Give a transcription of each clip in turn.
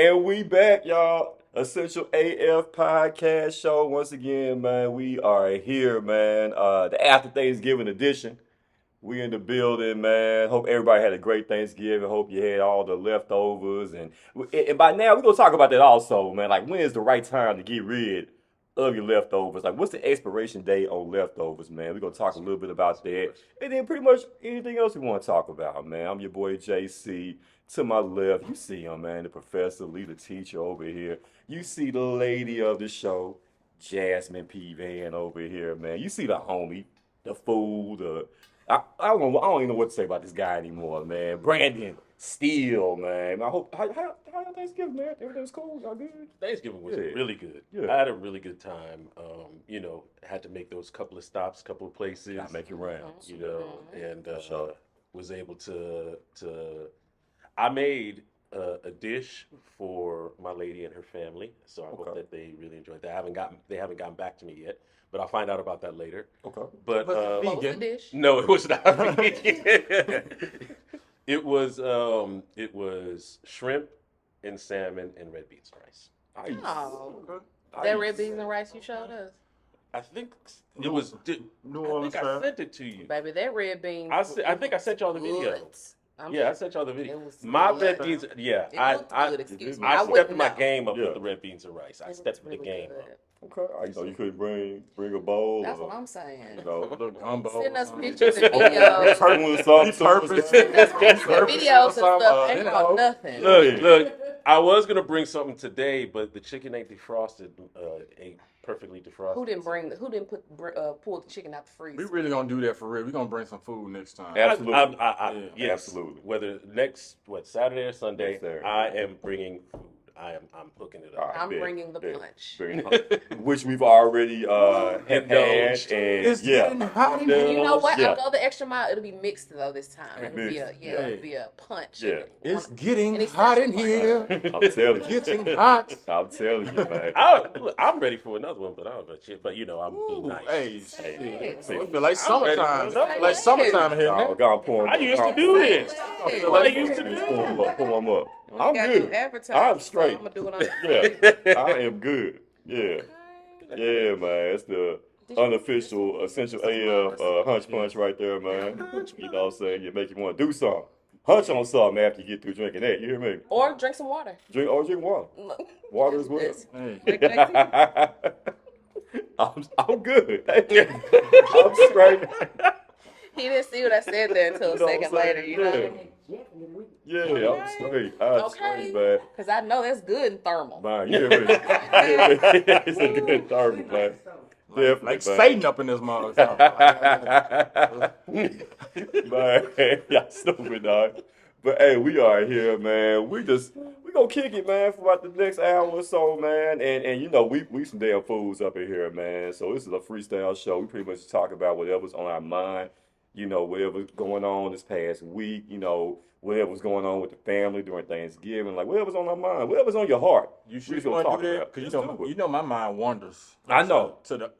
And we back, y'all. Essential AF podcast show. Once again, man, we are here, man. The after Thanksgiving edition. We in the building, man. Hope everybody had a great Thanksgiving. Hope you had all the leftovers. And by now, we're going to talk about that also, man. Like, when is the right time to get rid of your leftovers? Like, what's the expiration date on leftovers, man? We're going to talk a little bit about that. And then pretty much anything else we want to talk about, man. I'm your boy, JC. To my left, you see him, man, the professor, leader, teacher over here. You see the lady of the show, Jasmine P. Van over here, man. You see the homie, the fool, I don't even know what to say about this guy anymore, man. Brandon Steele, man. I hope how your Thanksgiving, man? Everything's cool. Y'all good? Thanksgiving was really good. Yeah. I had a really good time. Had to make those couple of stops, couple of places. Gotta make your rounds. And was able to. I made a dish for my lady and her family, so I hope that they really enjoyed that. They haven't gotten back to me yet, but I'll find out about that later. Okay. But what was the dish? No, it was not vegan. It was shrimp and salmon and red beans and rice. Nice. Oh, Nice. that red beans and rice you showed us, I think it was. I think I sent it to you. baby. That red beans. I think I sent y'all the video. good. I sent y'all the video. It was My good. red beans. Yeah, It I looked good, excuse me. I I stepped wouldn't my know. game up Yeah. with the red beans and rice. I It stepped looked the really game good. up. Okay. You could bring a bowl. That's or, what I'm saying. You know, Little gumbo. Send us or pictures and something. videos. purpose, something, Purpose. Send us pictures and Purpose videos or and stuff. something, Ain't about nothing. Look. I was gonna bring something today, but the chicken ain't defrosted. Ain't perfectly defrosted. Who didn't pull the chicken out the freezer? We really gonna do that for real. We gonna bring some food next time. Absolutely. Yes, Absolutely. Whether next Saturday or Sunday, Yes, sir. I am bringing food. I'm hooking it up. All right, I'm bet, bringing the bet. punch. Which we've already have had, Indulged. and It's getting hot in here. You know what? Yeah. I'll go the extra mile. It'll be mixed though this time. It'll be Mixed. it'll be a punch. Yeah. It's And getting it's hot in special here. I'm telling you. Getting hot. I'm telling you, man. I'm ready for another one, but I don't know shit. But I'm being Ooh, nice. hey, Hey, shit. It feel like summertime. I'm ready. Like summertime in here, Oh, man. God, pour 'em I up. used to do this. Hey. What I used to do. Pour 'em up. Pour 'em up. We I'm got good. to advertise, I'm so straight. I'm gonna do it on. Yeah, I am good. Yeah. Yeah, man. It's the unofficial Essential AF hunch punch right there, man. You know what I'm saying? You make you want to do something. Hunch on something after you get through drinking that. You hear me? Or drink some water. Drink water. Water as well. Yes. Hey. I'm good. I'm straight. He didn't see what I said there until You a know what second I'm saying? later. You know. Yeah, I'm straight. I'm straight, man. Because I know that's good in thermal. Man, you hear me? It's a good thermal, man. Definitely, Like man. Satan up in this mug. Man, y'all stupid, dog. But hey, we are here, man. We gonna kick it, man, for about the next hour or so, man. And you know, we some damn fools up in here, man. So this is a freestyle show. We pretty much talk about whatever's on our mind, you know, whatever's going on this past week, you know, whatever's going on with the family during Thanksgiving, like whatever's on our mind, whatever's on your heart. You we sure just you gonna want to talk do about that? it. Because Let's do it. you know my mind wanders. I know. To the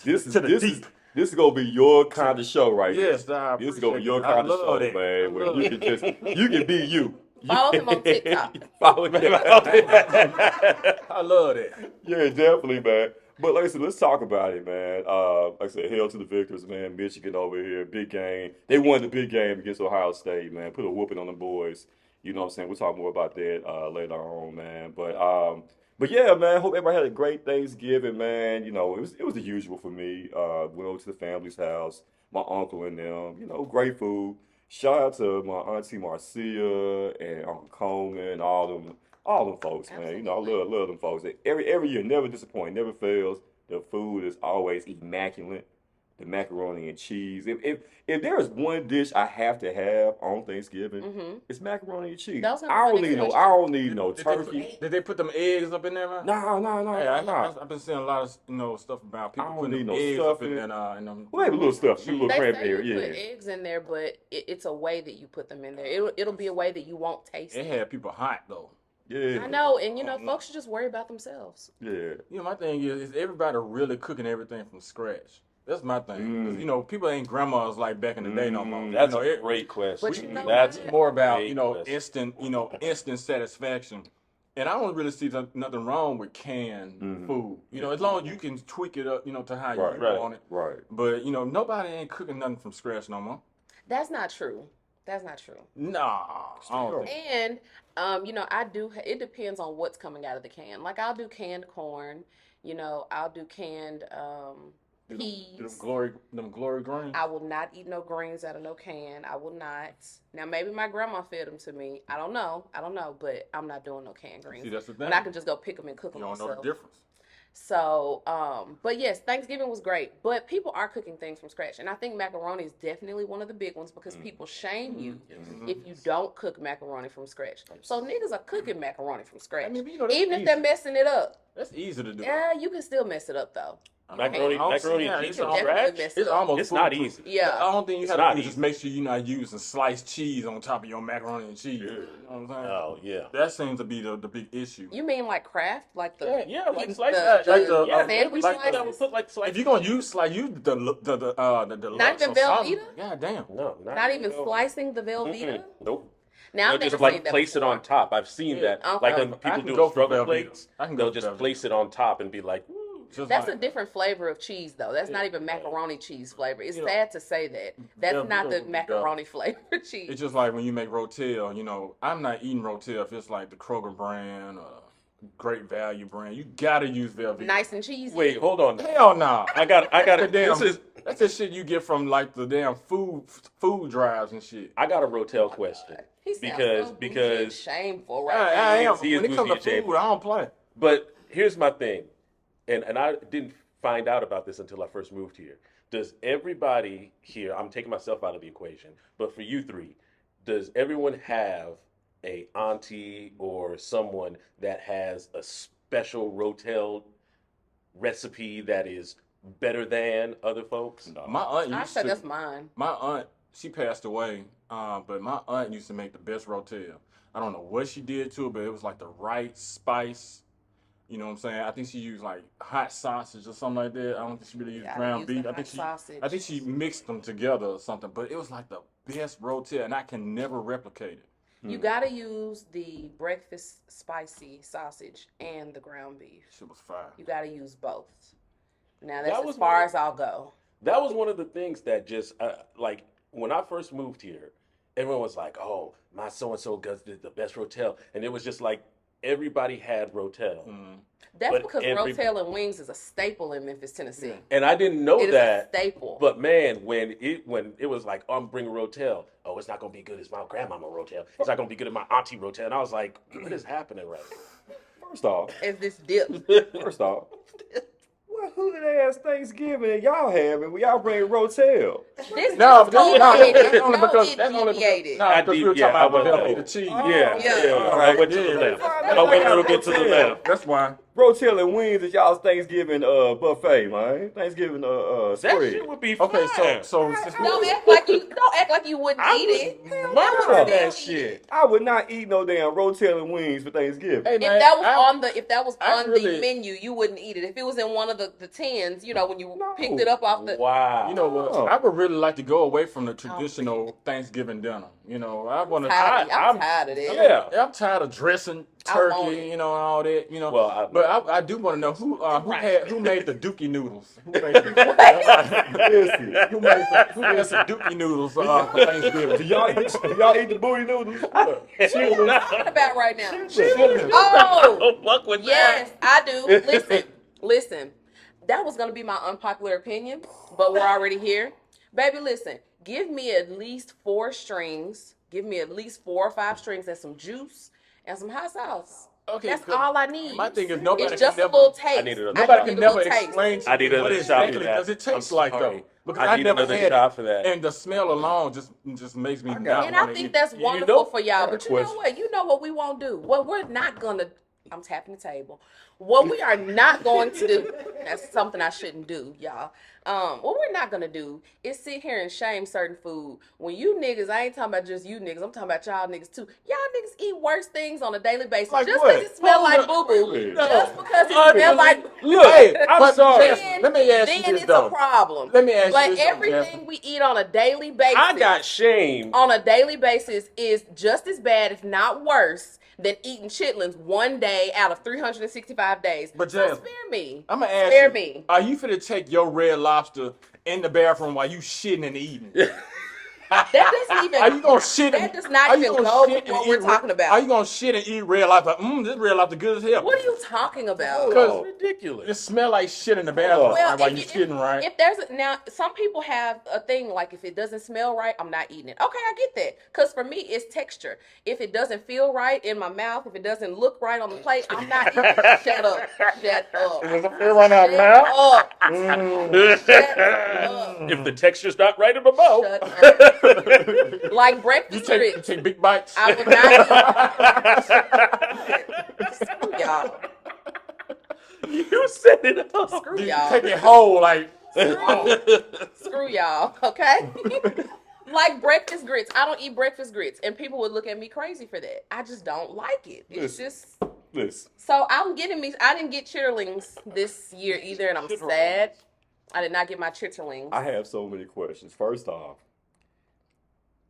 This deep. this is gonna be your kind of show right here. Yes, I This is gonna be appreciate your it. I kind of show, love that. man. I Where love you can be you. Follow him on TikTok. Follow him. I love that. Yeah, definitely, man. But like I said, let's talk about it, man. Like I said, hail to the victors, man. Michigan over here, big game. They won the big game against Ohio State, man. Put a whooping on the boys. You know what I'm saying? We'll talk more about that later on, man. But yeah, man. Hope everybody had a great Thanksgiving, man. You know, it was the usual for me. Went over to the family's house, my uncle and them. You know, great food. Shout out to my auntie Marcia and Uncle Coleman, all them folks, man. You know, I love them folks. Every year, never disappoint, never fails. The food is always immaculate. The macaroni and cheese. If there is one dish I have to have on Thanksgiving, it's macaroni and cheese. Those I are don't the need no next I don't need no Did they put- turkey. Did they put them eggs up in there, man? No. Hey, I've been seeing a lot of stuff about I people don't putting need them no eggs stuff up in in there. it. And them, Well, maybe a little stuff, a little They cranberry, say you yeah. put eggs in there, but it's a way that you put them in there. It'll be a way that you won't taste it it. had people hot though. Yeah. I know, and you know, folks should just worry about themselves. Yeah. You know, my thing is everybody really cooking everything from scratch. That's my thing. 'Cause, you know, people ain't grandmas like back in the day no more. That's you know, a great question. But you know That's what? more about Great you know question. instant satisfaction. And I don't really see nothing wrong with canned food. You know, as long as you can tweak it up, you know, to how you want it. Right. But, you know, nobody ain't cooking nothing from scratch no more. That's not true. That's not true. Nah, I don't think. And you know, I do. It depends on what's coming out of the can. Like I'll do canned corn. You know, I'll do canned peas. Them glory greens. I will not eat no greens out of no can. I will not. Now maybe my grandma fed them to me. I don't know. But I'm not doing no canned greens. See, that's the thing. When I can just go pick them and cook them You don't myself. know the difference. So, but yes, Thanksgiving was great. But people are cooking things from scratch. And I think macaroni is definitely one of the big ones because people shame you if you don't cook macaroni from scratch. So niggas are cooking macaroni from scratch. I mean, you know, that's even if easy. they're messing it up. That's easy to do. Yeah, you can still mess it up though. Macaroni and cheese from definitely scratch. mess It's almost It's not foolproof. easy. Yeah. The only thing you It's have not to do is easy. just make sure you're not using sliced cheese on top of your macaroni and cheese. You know what I'm saying? Oh yeah. That seems to be the big issue. You mean like Kraft? Like the Yeah, like the- slice the- like the- yeah, sandwich like slices? I would put like slice. If you're gonna use the Not even Velveeta? God damn. no, not even no. slicing the Velveeta? Mm-mm. Nope. Now They'll I've never just seen like that place it before. on top. I've seen that. Okay. Like when I people can do go for struggle Velveeta. plates, I can go they'll for just Velveeta. place it on top and be like, "Woo." Just That's like a different flavor of cheese, though. That's not even macaroni cheese flavor. It's Yeah. sad to say that. That's Yeah, not the yeah. macaroni flavor cheese. It's just like when you make Rotel, you know, I'm not eating Rotel if it's like the Kroger brand or Great Value brand. You gotta use Velveeta. Nice and cheesy. Wait, hold on. Hell no. I got The it. damn, This is. that's the shit you get from like the damn food drives and shit. I got a Rotel question. He sounds Because- so bougie and because- shameful I right am. now. He is When it comes to bougie and food, I don't play. But here's my thing, and I didn't find out about this until I first moved here. Does everybody here? I'm taking myself out of the equation, but for you three, does everyone have a auntie or someone that has a special Rotel recipe that is better than other folks? No. My aunt I used said to. that's mine. My aunt, she passed away, but my aunt used to make the best Rotel. I don't know what she did to it, but it was like the right spice. You know what I'm saying? I think she used like hot sausage or something like that. I don't think she really used Yeah, I ground use the beef. hot I think she mixed them together or something. But it was like the best Rotel, and I can never replicate it. You gotta use the breakfast spicy sausage and the ground beef. Shit was fire. You gotta use both. Now That that's was as far one- as I'll go. That was one of the things that just like when I first moved here, everyone was like, "Oh, my so and so did the best Rotel," and it was just like everybody had Rotel, That's But because Rotel and wings is a staple in Memphis, Tennessee. and I didn't know It is that. a staple. But man, when it was like, "Oh, I'm bringing Rotel," oh, it's not gonna be good as my grandmama Rotel. It's not gonna be good as my auntie Rotel, and I was like, "What is happening right now?" First off, As this dip. first off, what hood ass Thanksgiving y'all having when y'all bring Rotel? This No, is that's only because deviated. no, because we were yeah, talking about I Velveeta went- cheese. Yeah. All I went to yeah. the left. Yeah. I went a little bit to the left. That's why. Rotel and wings is y'all's Thanksgiving buffet, man. Thanksgiving That spread. shit would be Okay, fire. so since we- Don't act like you wouldn't I eat was it. murdering that shit. I would not eat no damn Rotel and wings for Thanksgiving. Hey, If man, that was I on really- the menu, you wouldn't eat it. If it was in one of the tins, you know, when you No. picked it up off the Wow. You know what? Oh. I would really like to go away from the traditional Thanksgiving dinner. You know, I want to. I'm I'm- tired of it. Yeah. I'm tired of dressing I want turkey, it. you know, and all that. You know, Well, but I do want to know who made the Dookie noodles. Who made Listen, who made some Dookie noodles for Thanksgiving? do y'all eat the booty noodles? What about right now? Children. Oh, Don't fuck with yes, I do. Listen. That was gonna be my unpopular opinion, but we're already here. Baby, listen. Give me at least 4 strings. Give me at least 4 or 5 strings and some juice and some hot sauce. Okay, That's 'cause all I need. my thing is nobody It's just can a never. little taste. I needed a- I Nobody just can need a never little taste. explain to I need me another what shot for exactly that. does it taste I'm like sorry. though. Because I I need never another had shot it. for that. And the smell alone just makes me not And want I to think eat. that's You wonderful know- for y'all. But you know question. what? You know what we won't do? What we're not gonna. I'm tapping the table. What we are not going to do. That's something I shouldn't do, y'all. What we're not gonna do is sit here and shame certain food. When you niggas, I ain't talking about just you niggas. I'm talking about y'all niggas too. Y'all niggas eat worse things on a daily basis. Like Just what? because it smell Hold like up. boo boo. Wait. Just because it smell like Look, Hey, I'm but sorry. Jasmine, let me ask you then this it's though. a problem. Let me ask you But this though, everything Jasmine. we eat on a daily basis I got shamed. on a daily basis is just as bad, if not worse, than eating chitlins one day out of 365 days. But so Jasmine, spare me. I'm gonna ask Spare you, me. are you finna take your Red Lobster in the bathroom while you shitting and eating? That doesn't even. Are you gonna shit? That does not are you even gonna go shit with and what eat we're talking Are about. you gonna shit and eat Red Lobster? This Red Lobster good as hell. What are you talking about? Because It's ridiculous. it smell like shit in the bathroom Well, while if you you- shitting, right? If there's now, some people have a thing like if it doesn't smell right, I'm not eating it. Okay, I get that. Because for me, it's texture. If it doesn't feel right in my mouth, if it doesn't look right on the plate, I'm not eating it. Shut up. Shut up. Does it feel right out Shut now? up. Shut up. If the texture's not right in my mouth. Shut up. Like You breakfast take grits. big bites. I would not eat. Screw y'all. You set it up. Screw You y'all. take it whole like. Screw y'all, okay? Like breakfast grits. I don't eat breakfast grits. And people would look at me crazy for that. I just don't like it. It's just Listen. so I didn't get chitterlings this year either, and I'm sad. I did not get my chitterlings. I have so many questions. First off,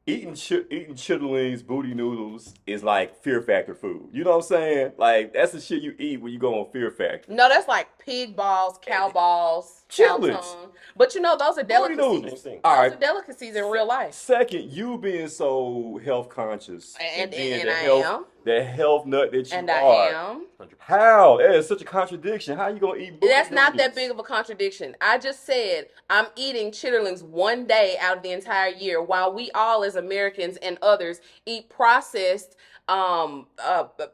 eating chitterlings, booty noodles is like Fear Factor food. You know what I'm saying? Like that's the shit you eat when you go on Fear Factor. No, that's like pig balls, cow balls, cow Chitlins. tongue. But you know, those are Booty noodles. delicacies. All Those right. are delicacies in real life. Second, you being so health conscious And being I am. the health nut that you And are. I am. How? That is such a contradiction. How you gonna eat booty That's not that noodles? big of a contradiction. I just said I'm eating chitterlings one day out of the entire year, while we all as Americans and others eat processed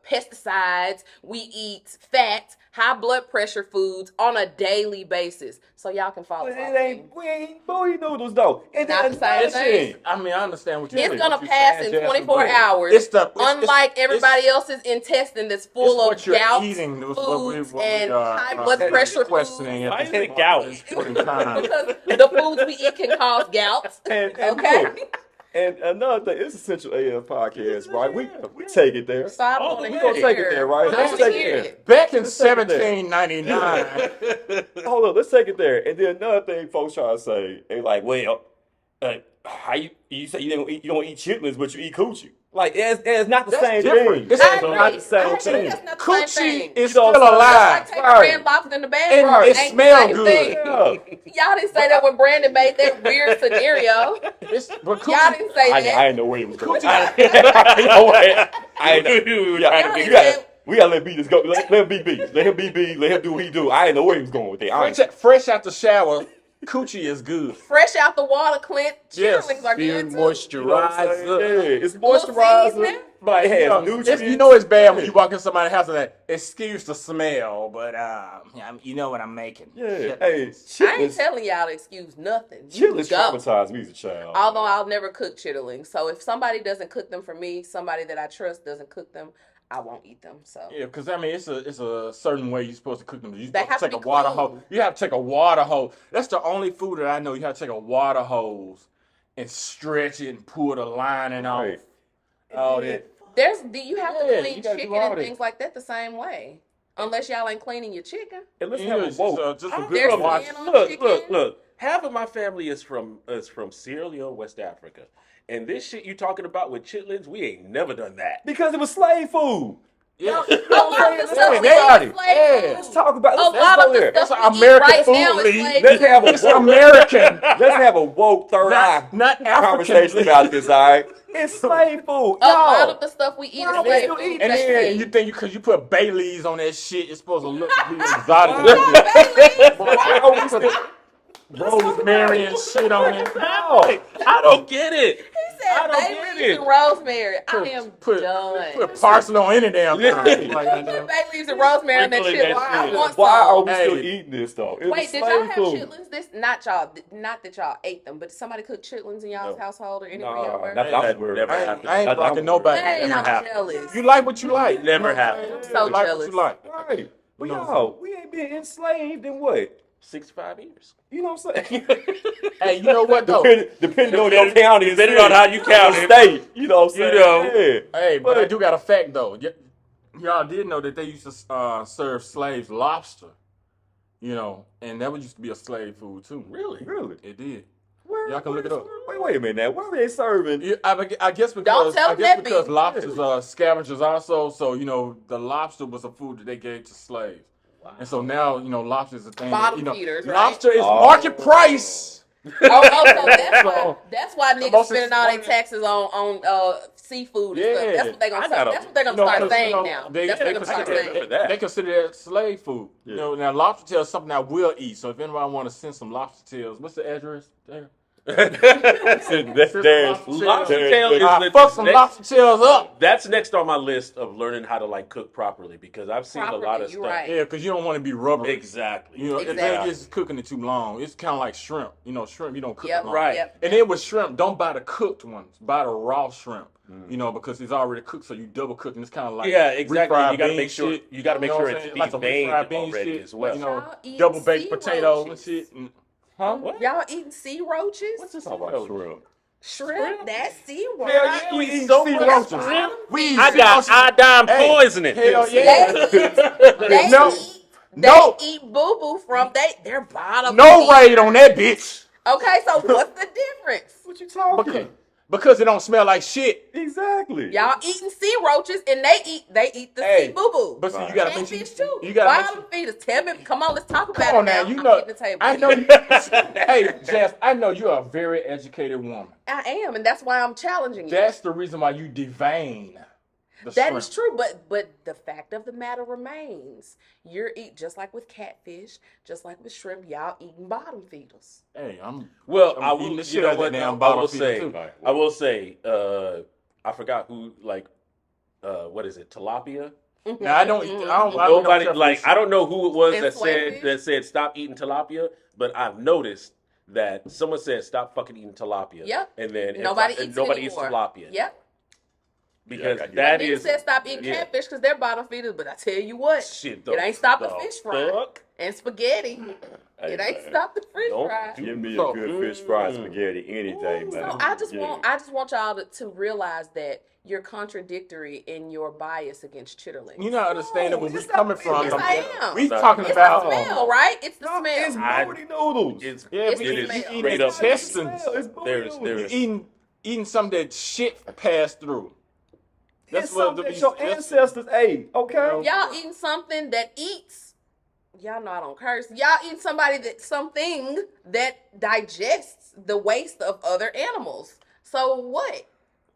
pesticides. We eat fat, high blood pressure foods on a daily basis. So y'all can follow. But we ain't eating booty noodles though. And Not then the same another thing. thing. I mean, I understand what you're saying. It's gonna what you're pass saying, in Jasmine, 24 but hours. Unlike Everybody else's intestine that's full of what you're gout, eating, foods, what we and are, high blood pressure questioning foods. Why at is this it gout? point in time. Because the foods we eat can cause gout. And Okay. look, and another thing, it's Essential AF podcast, right? We take it there. So I don't Oh, want to we hear gonna take it there, right? I Let's want to take hear it it. Back in Let's take it there. 1799, Hold on, let's take it there. And then another thing folks try to say, they like, well, how you say you don't eat chitlins, but you eat coochie. Like it's not the That's same different. thing. It's I It's agree. not the same I agree. thing. That's not the same coochie thing. is You know still what I'm Like alive. taking Right. red lobster in the And bathroom. Right. it Ain't the smell same good. thing. Yeah. Y'all didn't say that when Brandon made that weird scenario. But Y'all coochie, didn't say I that. didn't know where he was going. Coochie- I didn't know where. I didn't know. We were Yeah, trying to you get gotta, we gotta let B just go. Let him be B. Let him be B. Let him do what he do. I didn't know where he was going with that. I ain't- fresh out the shower, coochie is good. Fresh out the water, Clint. Yes. Chitterlings are good too. You know what I'm saying? Yeah, it's Little moisturizer. seasoning. But it has You know, nutrients. you know it's bad when you walk in somebody's house and that excuse the smell, but you know what I'm making. Yeah. Shit. Hey, I ain't chitlins. telling y'all to excuse nothing. You Chitlins go. traumatized me as a child. Although I'll never cook chitterlings. So if somebody doesn't cook them for me, somebody that I trust doesn't cook them, I won't eat them. So Yeah, because I mean it's a certain way you're supposed to cook them. You're They supposed have to to take a be water clean. hose. You have to take a water hose. That's the only food that I know you have to take a water hose and stretch it and pull the lining Right. off. All that. you have to Yeah, clean you gotta do chicken all and that. things like that the same way. Unless y'all ain't cleaning your chicken. And let's Yeah, have a it's vote. just a There's good wash. skin on Look, chicken. look. Half of my family is from Sierra Leone, West Africa. And this shit you talking about with chitlins, we ain't never done that. Because it was slave food. Yeah. A lot of the stuff we everybody. eat is slave Let's food. talk about. A Let's lot go of the there. stuff That's we eat American right food, now is Lee. slave Let's food. have a It's woke. American, Let's have a woke third eye not African. conversation about this. All right, it's slave food. A lot Y'all. of the stuff we eat Why is are we slave still food. eating And that then Jay. you think because you put bay leaves on that shit, it's supposed to look be exotic. Why are we still? Rosemary and shit on it. I don't get it. He I said don't bay get leaves it. and rosemary. I am Put done. parsley on any damn thing. Put bay leaves and rosemary on that Sprinkling shit. that I shit. want Why are some. we Hey. still eating this though? It Wait, was did y'all slave have food. chitlins? Not y'all. Not that y'all ate them, but did somebody cook chitlins in y'all's No. household or anywhere Nah, y'all were? not that I was aware of. Never I happened. ain't Not that I'm blocking aware of. nobody. Dang, Never I'm happened. jealous. You like what you like. Never You know what I'm happened. saying? So You like jealous. what you like. Right. But You know what y'all, we ain't been enslaved in what? 65 years. You know what I'm saying? Hey, you know what though? Depending on your county, Depending on how you count it. state. You know what I'm You saying? know. Yeah. Hey, but I do got a fact though. Y'all did know that they used to serve slaves lobster. You know, and that used to be a slave food too. Really? Really? It did. Where? Y'all can look it up. Wait a minute now. Why are they serving? Yeah, I guess Don't because tell them that, bitch. lobsters are scavengers also. So the lobster was a food that they gave to slaves, and so now lobster is a thing. Bottom feeders, right? Lobster is market price. So that's why niggas most spending all their expensive- taxes on seafood and stuff. That's what they gonna start. That's what they're gonna start saying now. That's what they're gonna start saying. They consider that slave food. Yeah. Now lobster tail is something I will eat. So if anybody want to send some lobster tails, what's the address there? Lobster tail is the fuck some lobster tails up. That's next on my list of learning how to like cook properly because I've seen a lot of You're stuff. right. Yeah, because you don't want to be rubbery. Exactly. If they Exactly. just cooking it too long, it's kind of like shrimp. Shrimp you don't cook it long. Right. Yep. And then with shrimp, don't buy the cooked ones. Buy the raw shrimp. Because it's already cooked, so you double cooking. It's kind of like exactly. refried You gotta bean make sure shit. you gotta make sure it's like some deveined refried bean already shit, as well. Y'all eat double baked sea potatoes and roaches. shit. Huh? What? Y'all eating sea roaches? What's this How about? about shrimp? Shrimp? That's sea roach. Hell yeah, we eat so sea much roaches. shrimp. We eat I sea got roaches. iodine Hey, poisoning. hell yeah. They No. eat, No. they eat boo-boo from their bottom. No feeders. raid on that bitch. Okay, so what's the difference? What you talking? Because it don't smell like shit. Exactly. Y'all eating sea roaches and they eat the Hey, sea boo-boo. But see, you gotta make sure Catfish too. you gotta make Bottom sure. feeders. Tell me, come on, let's talk about Come on it now, now. you I'm know. hitting the table. I know you. Hey, Jess, I know you're a very educated woman. I am, and that's why I'm challenging you. That's the reason why you devein the That shrimp. is true, but the fact of the matter remains, you're just like with catfish, just like with shrimp, y'all eating bottom feeders. Hey, I'm I eating will. the shit You know out of what? that damn I bottle will feeder, say. too. I will say. I forgot who what is it? Tilapia. Now I don't. Nobody I don't know who it was And swordfish? that said stop eating tilapia, but I've noticed that someone said stop fucking eating tilapia. Yep. And then Nobody and eats nobody it eats anymore. tilapia. Yep. Because Yeah, I got you. that Niggas is said stop eating yeah. catfish because they're bottom feeders, but I tell you what, Shit. it ain't stop the the fish fry fuck? and spaghetti. Hey, It ain't man. stop the fish Don't fry. do- Give me a So- good fish fried spaghetti any day, man. So I just Yeah. want y'all to realize that you're contradictory in your bias against chitterlings. You not understanding where we it's coming not- from. Yes, I am. We It's talking It's about the smell, right? It's the No, smell. it's moldy noodles. It's Yeah, It's we the it is smell. eating straight up. intestines. It's moldy There's noodles. Eating something that shit passed through. It's something that your ancestors ate, okay? Y'all eating something that eats. Y'all know I don't curse. Y'all eating something that digests the waste of other animals. So what?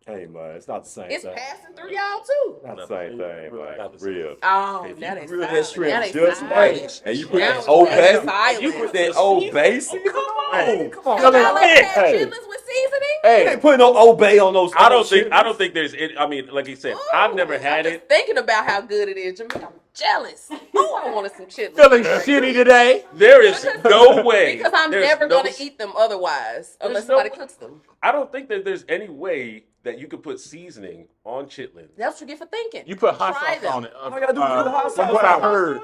Hey, man, it's not the same It's thing. passing through y'all too. Not the same thing, man. Not the same. Real. Oh, If now you they grill that silent. shrimp Now they just silent. right, and you put Now that it's old silent. bay, you put that old bay seasoning on. Hey, Come on, Y'all man. let have Hey. chitlins with seasoning? You Hey, ain't putting no old bay on those. I don't think there's it. I mean, like you said, I've never Ooh, had I'm it. just thinking about how good it is. Jamaica, I'm jealous. Oh, I wanted some chitlins. feeling shitty today. There is no way. Because I'm There's never no going to eat them otherwise, unless no somebody way. cooks them. I don't think that there's any way that you could put seasoning on chitlins. That's what you get for thinking. You put hot Try sauce them. on it. All you gotta do is put hot sauce From what I on it. heard,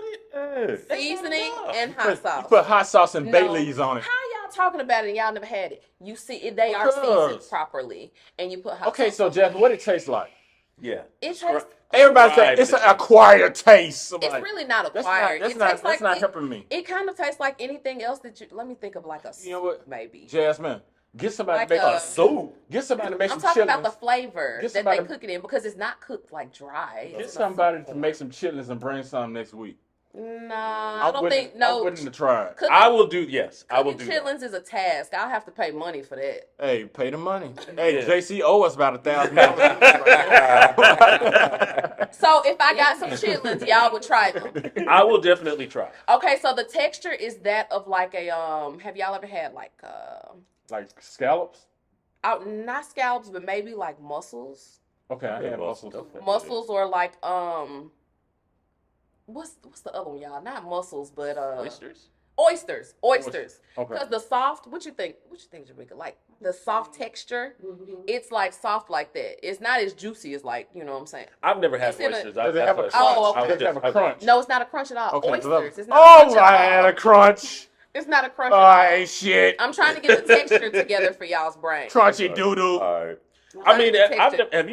Yeah. Seasoning and you hot sauce. put hot sauce and bay No. leaves on it. How y'all talking about it and y'all never had it? You see, they are Because- seasoned properly, and you put hot Okay, sauce. so Jeff, what it tastes like? Yeah. It tastes. Everybody say it's an acquired taste. It's really not That's acquired. not. It tastes like That's not it- helping me. It kind of tastes like anything else that you. Let me think of like a. You know what? Maybe. Jasmine, get somebody Like to make a- Soup. Get somebody to make I'm some talking chitlins. about the flavor Get that they somebody- cook it in because it's not cooked like dry. Get It's in a somebody soup to form. make some chitlins and bring some next week. Nah, I don't willing- think. No, I'm willing to try it. cooking, I will do. Yes, I will cooking do. That. chitlins is a task. I'll have to pay money for that. Hey, pay the money. Hey, Yeah. JC owe us about $1,000. So if I got some chitlins, y'all would try them. I will definitely try. Okay, so the texture is that of like a Have y'all ever had like Like scallops? not scallops, but maybe like mussels, Okay, I Yeah, had mussels. mussels. mussels, or like what's the other one, y'all? Not mussels, but Oysters. oysters. Okay. Because the soft, what you think, Jamaica? Like the soft texture, it's like soft like that. It's not as juicy as like, you know what I'm saying? I've never had It's in a- oysters. Does it have a crunch? Oh, okay. Does it have a crunch? No, it's not a crunch at all. Okay, Oysters. It's not oh, a crunch I at had all. a crunch. It's not a crunch Oh, at all. I ain't shit. I'm trying to get the texture together for y'all's brain. Crunchy doo-doo. All right. I mean, The texture. have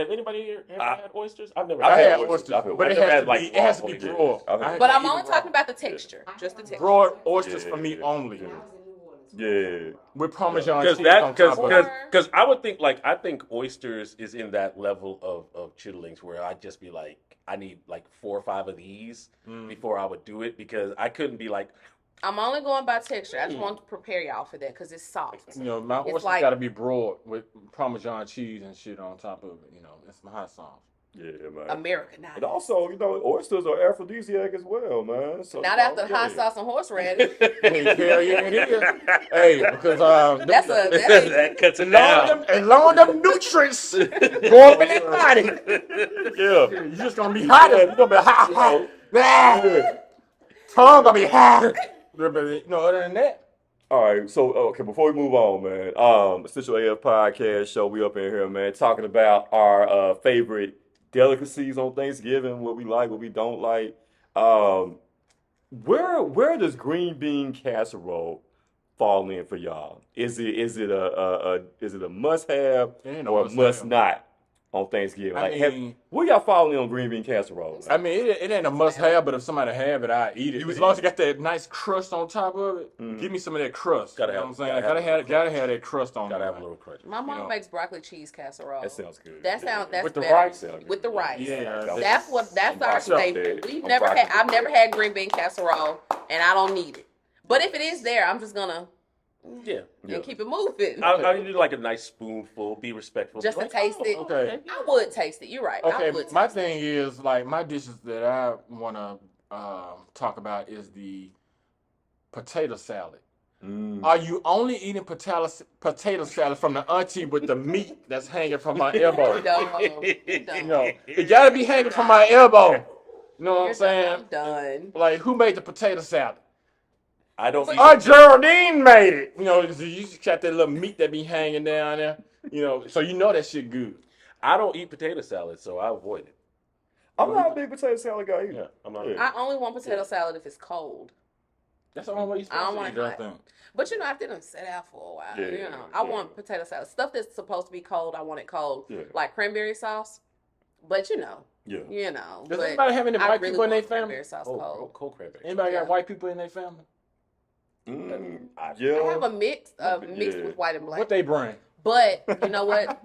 anybody here ever had oysters? I've never I had had oysters. oysters, I've had but it oysters. has to Like be, it has to be raw broiled. I've had- But I I'm can't only eat it talking raw. about the texture, just the texture. Broiled oysters for me only. Yeah. with Parmesan Because cheese on top of it. because I would think like I think oysters is in that level of chitterlings where I'd just be like I need like 4 or 5 of these before I would do it because I couldn't be like I'm only going by texture. I just want to prepare y'all for that because it's soft. You know, my oyster's like- got to be broiled with Parmesan cheese and shit on top of it. You know, it's my hot sauce. Yeah, man. Americanized. And also, you know, oysters are aphrodisiac as well, man. So, Not after the hot sauce and horseradish. Hey, hell yeah, it is. Hey, because That's that cuts it as long as them nutrients go up in that body, Yeah. you're just gonna be hot. You're gonna be hot. Tongue gonna be hot. You know, other than that. All right, so okay, before we move on, man, Essential AF Podcast Show, we up in here, man, talking about our favorite delicacies on Thanksgiving, what we like, what we don't like. Where does green bean casserole fall in for y'all? Is it a must have It ain't no or a must must have. not on Thanksgiving? I Like, mean- where y'all fall in on green bean casserole? I mean, it ain't a must-have, but if somebody have it, I eat it. As long as you got that nice crust on top of it, give me some of that crust. Gotta you know have- what I'm saying? gotta have Gotta have that crust on gotta it. have a little crunch. My mom know. makes broccoli cheese casserole. That sounds good. That's With the better. rice? With the rice. Yeah, That's our broccoli. staple. I'm broccoli. I've never had green bean casserole, and I don't need it. But if it is there, I'm just gonna Yeah. and keep it moving. I need like a nice spoonful. Be respectful. Just to Like, taste it. Okay. I would taste it. You're right. I Okay, would my taste it. thing is like my dishes that I want to talk about is the potato salad. Are you only eating potato salad from the auntie with the meat that's hanging from my elbow? You know, it gotta be hanging from my elbow. You know what I'm saying? I'm done. Like, who made the potato salad? I don't. Geraldine made it. You know, you just got that little meat that be hanging down there. You know, so you know that shit good. I don't eat potato salad, so I avoid it. I'm not a big potato salad guy either. Yeah, I'm not. I only want potato salad if it's cold. That's the only way you're I don't supposed want to eat, it I hot. think. But you know, after them sit out for a while, Yeah, you know, I yeah. want potato salad. Stuff that's supposed to be cold, I want it cold. Yeah. Like cranberry sauce. But you know, Yeah. Does but anybody have any I white really people in their want family? cranberry sauce Oh, cold. cold cranberry. Anybody Yeah. got white people in their family? Yeah. I have a mixed Yeah. with white and black. What they bring? But you know what?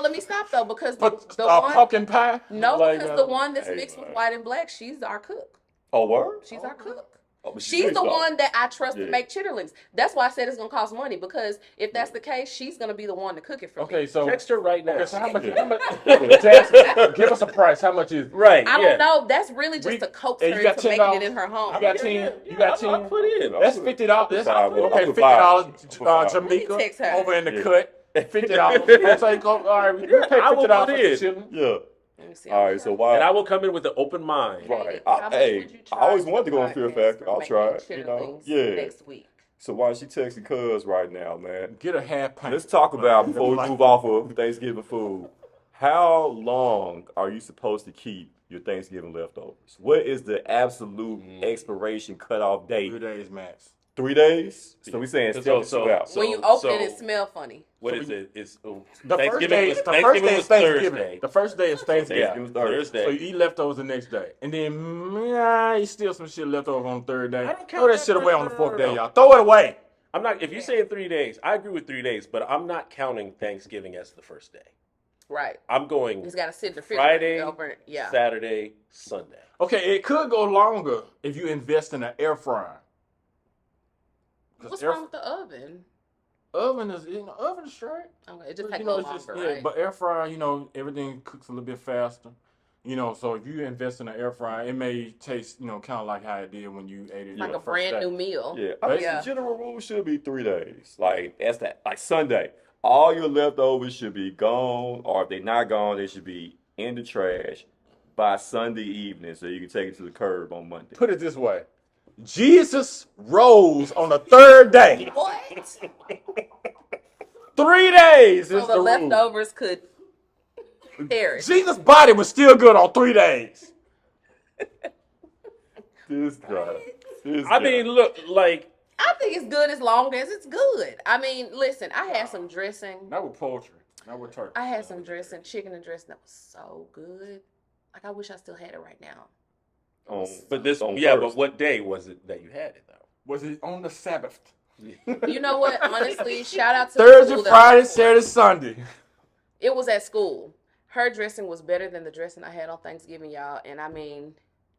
Let me stop though because the one Pumpkin pie? no, Like, because the one that's hey, mixed with man. white and black, she's our cook. Oh, word? She's our cook. Oh, but She's the one that I trust Yeah. to make chitterlings. That's why I said it's gonna cost money because if that's the case, she's gonna be the one to cook it for Okay, me. so, Text her right now. okay, so how much? Jasmine, give us a price. How much is it? Right. I yeah. don't know. That's really just to coax and her you got into making $10? it in her home. You got 10? You got I'll 10? put in. That's $50. That's $5. okay. I'll put $50, $5. Jamaica, Let me text her. over in the Yeah. cut. $50. I'll say, all right, we pay I will $50 put for in. the chili. Yeah. Let me see. All right, so why? And I will come in with an open mind. Right. How much Hey, would you I always charge wanted to the go on Fear podcast Factor. for I'll making try it. You know? chitterlings Yeah. next week? So why she texting Cuz right now, man? Get a half pint. Let's talk about before we move off of Thanksgiving food. How long are you supposed to keep your Thanksgiving leftovers? What is the absolute expiration cutoff 3 date? days max. 3 days. So we saying So- 72 so- out. so- When you open it, it smells funny. What is it? It's The first day, was, the Thanksgiving first day was is Thanksgiving. Thursday. The first day is Thanksgiving. Yeah. Thanksgiving Thursday. So you eat leftovers the next day, and then you still some shit left over on the third day. I don't count Throw that that shit away first- on the no, fourth no, day, no. y'all. Throw it away. I'm not. If you're saying 3 days, I agree with 3 days, but I'm not counting Thanksgiving as the first day. Right. I'm going It's got to sit in the refrigerator. Friday, Over, yeah. Saturday, Sunday. Okay, it could go longer if you invest in an air fryer. 'Cause What's air- wrong with the oven? Oven is oven is straight. Okay, it just But, takes you a know, little it's longer, just, right? but air fryer, everything cooks a little bit faster. So if you invest in an air fryer, it may taste, kind of like how it did when you ate it. like the a first brand day. new meal. Yeah, I think Yeah. the general rule should be 3 days. Like that's that. Like Sunday, all your leftovers should be gone, or if they're not gone, they should be in the trash by Sunday evening, so you can take it to the curb on Monday. Put it this way: Jesus rose on the third day. What? 3 days So is the the rule. leftovers could perish. Jesus' body was still good on 3 days. This guy. I mean, look, like I think it's good as long as it's good. I mean, listen, I had some dressing. Not with poultry, not with turkey. I had some dressing, chicken and dressing that was so good. Like I wish I still had it right now. on, but this, on yeah, Thursday. but what day was it that you had it though? Was it on the Sabbath? You know what? Honestly, shout out to the Thursday, school that I Friday, went for. Saturday, Sunday. It was at school. Her dressing was better than the dressing I had on Thanksgiving, y'all. And I mean,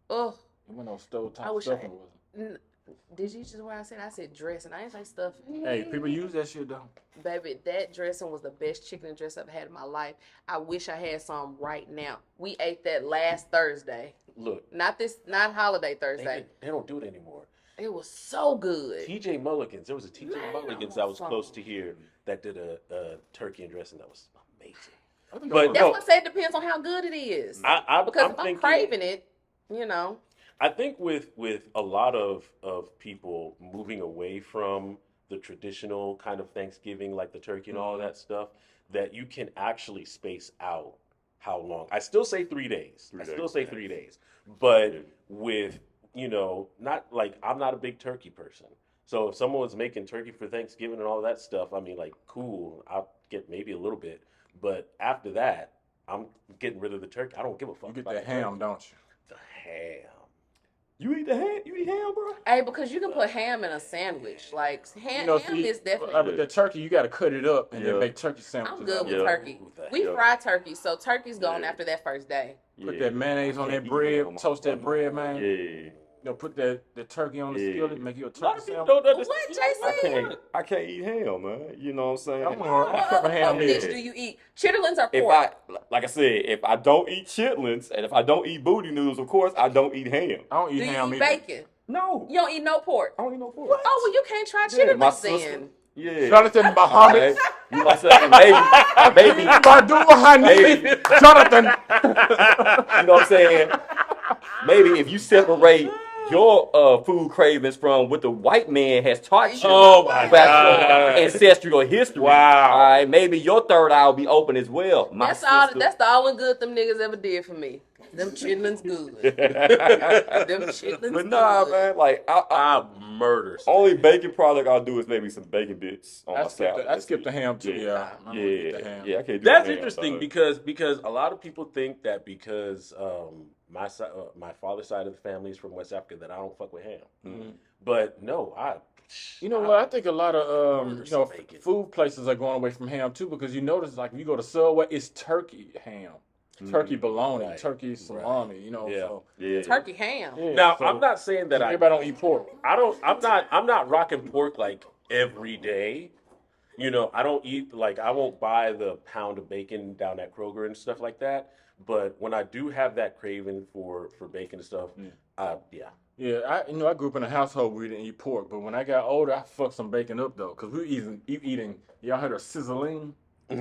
ugh. It went on stove I top wish I stuff. had. Did you just what I said? I said dressing. I didn't say stuff. Hey, people use that shit though. Baby, that dressing was the best chicken dress I've had in my life. I wish I had some right now. We ate that last Thursday. Look, Not holiday Thursday. they don't do it anymore. It was so good. TJ Mulligan's. There was a TJ Man, Mulligan's I that want was close to here that did a turkey and dressing that was amazing. But That's what I say. It depends on how good it is. Because if I'm craving it, you know. I think with a lot of people moving away from the traditional kind of Thanksgiving, like the turkey and all of that stuff, that you can actually space out how long. I still say 3 days. I still say 3 days. But with, not like I'm not a big turkey person. So if someone was making turkey for Thanksgiving and all that stuff, I mean, like, cool, I'll get maybe a little bit. But after that, I'm getting rid of the turkey. I don't give a fuck. you get about that the ham, turkey. don't you? The ham. You eat the ham? You eat ham, bro? Hey, because you can put ham in a sandwich. Like, ham is definitely. With the turkey, you got to cut it up and Yeah. then make turkey sandwiches. I'm good with Yeah. turkey. We Yeah. fry turkey, so turkey's gone Yeah. after that first day. Put that mayonnaise on that bread, toast that bread, man. Yeah. Put the turkey on the Yeah. skillet, make you a A lot turkey of people sandwich. don't understand. What, JC? I can't eat ham, man. You know what I'm saying? I'm a ham What head. dish do you eat? Chitterlings or If pork? like I said, if I don't eat chitlins and if I don't eat booty noodles, of course I don't eat ham. I don't eat Do you ham eat either. bacon? No, You don't eat no pork? I don't eat no pork. Oh, well, you can't try Yeah, my chitterlings sister. then. Yeah. Jonathan Muhammad. You know what I'm saying? Maybe. Badu Hanif. Jonathan. You know what I'm saying? Maybe if you separate your food cravings from what the white man has taught you Oh my about your God. ancestral history. Wow. All right, maybe your third eye will be open as well. My That's all. sister. That's the only good them niggas ever did for me. Them chitlins good. Them chitlins But nah, good. man, like I murder. only bacon product I'll do is maybe some bacon bits on I my salad. skipped the ham too. Yeah. I don't eat the ham. Yeah, I can't do That's ham, interesting dog. because a lot of people think that because my father's side of the family is from West Africa that I don't fuck with ham. Mhm. But no, You know what? I think a lot of Murder some bacon. food places are going away from ham too because you notice like if you go to Subway, it's turkey ham, turkey bologna, Right. turkey salami. You know, Yeah. so Yeah. Turkey ham. yeah, Now so I'm not saying that everybody don't eat pork. I'm not rocking pork like every day. I don't eat I won't buy the pound of bacon down at Kroger and stuff like that. But when I do have that craving for bacon and stuff, yeah. Yeah, I grew up in a household where we didn't eat pork, but when I got older, I fucked some bacon up though, cause we eating. Y'all heard of sizzling? I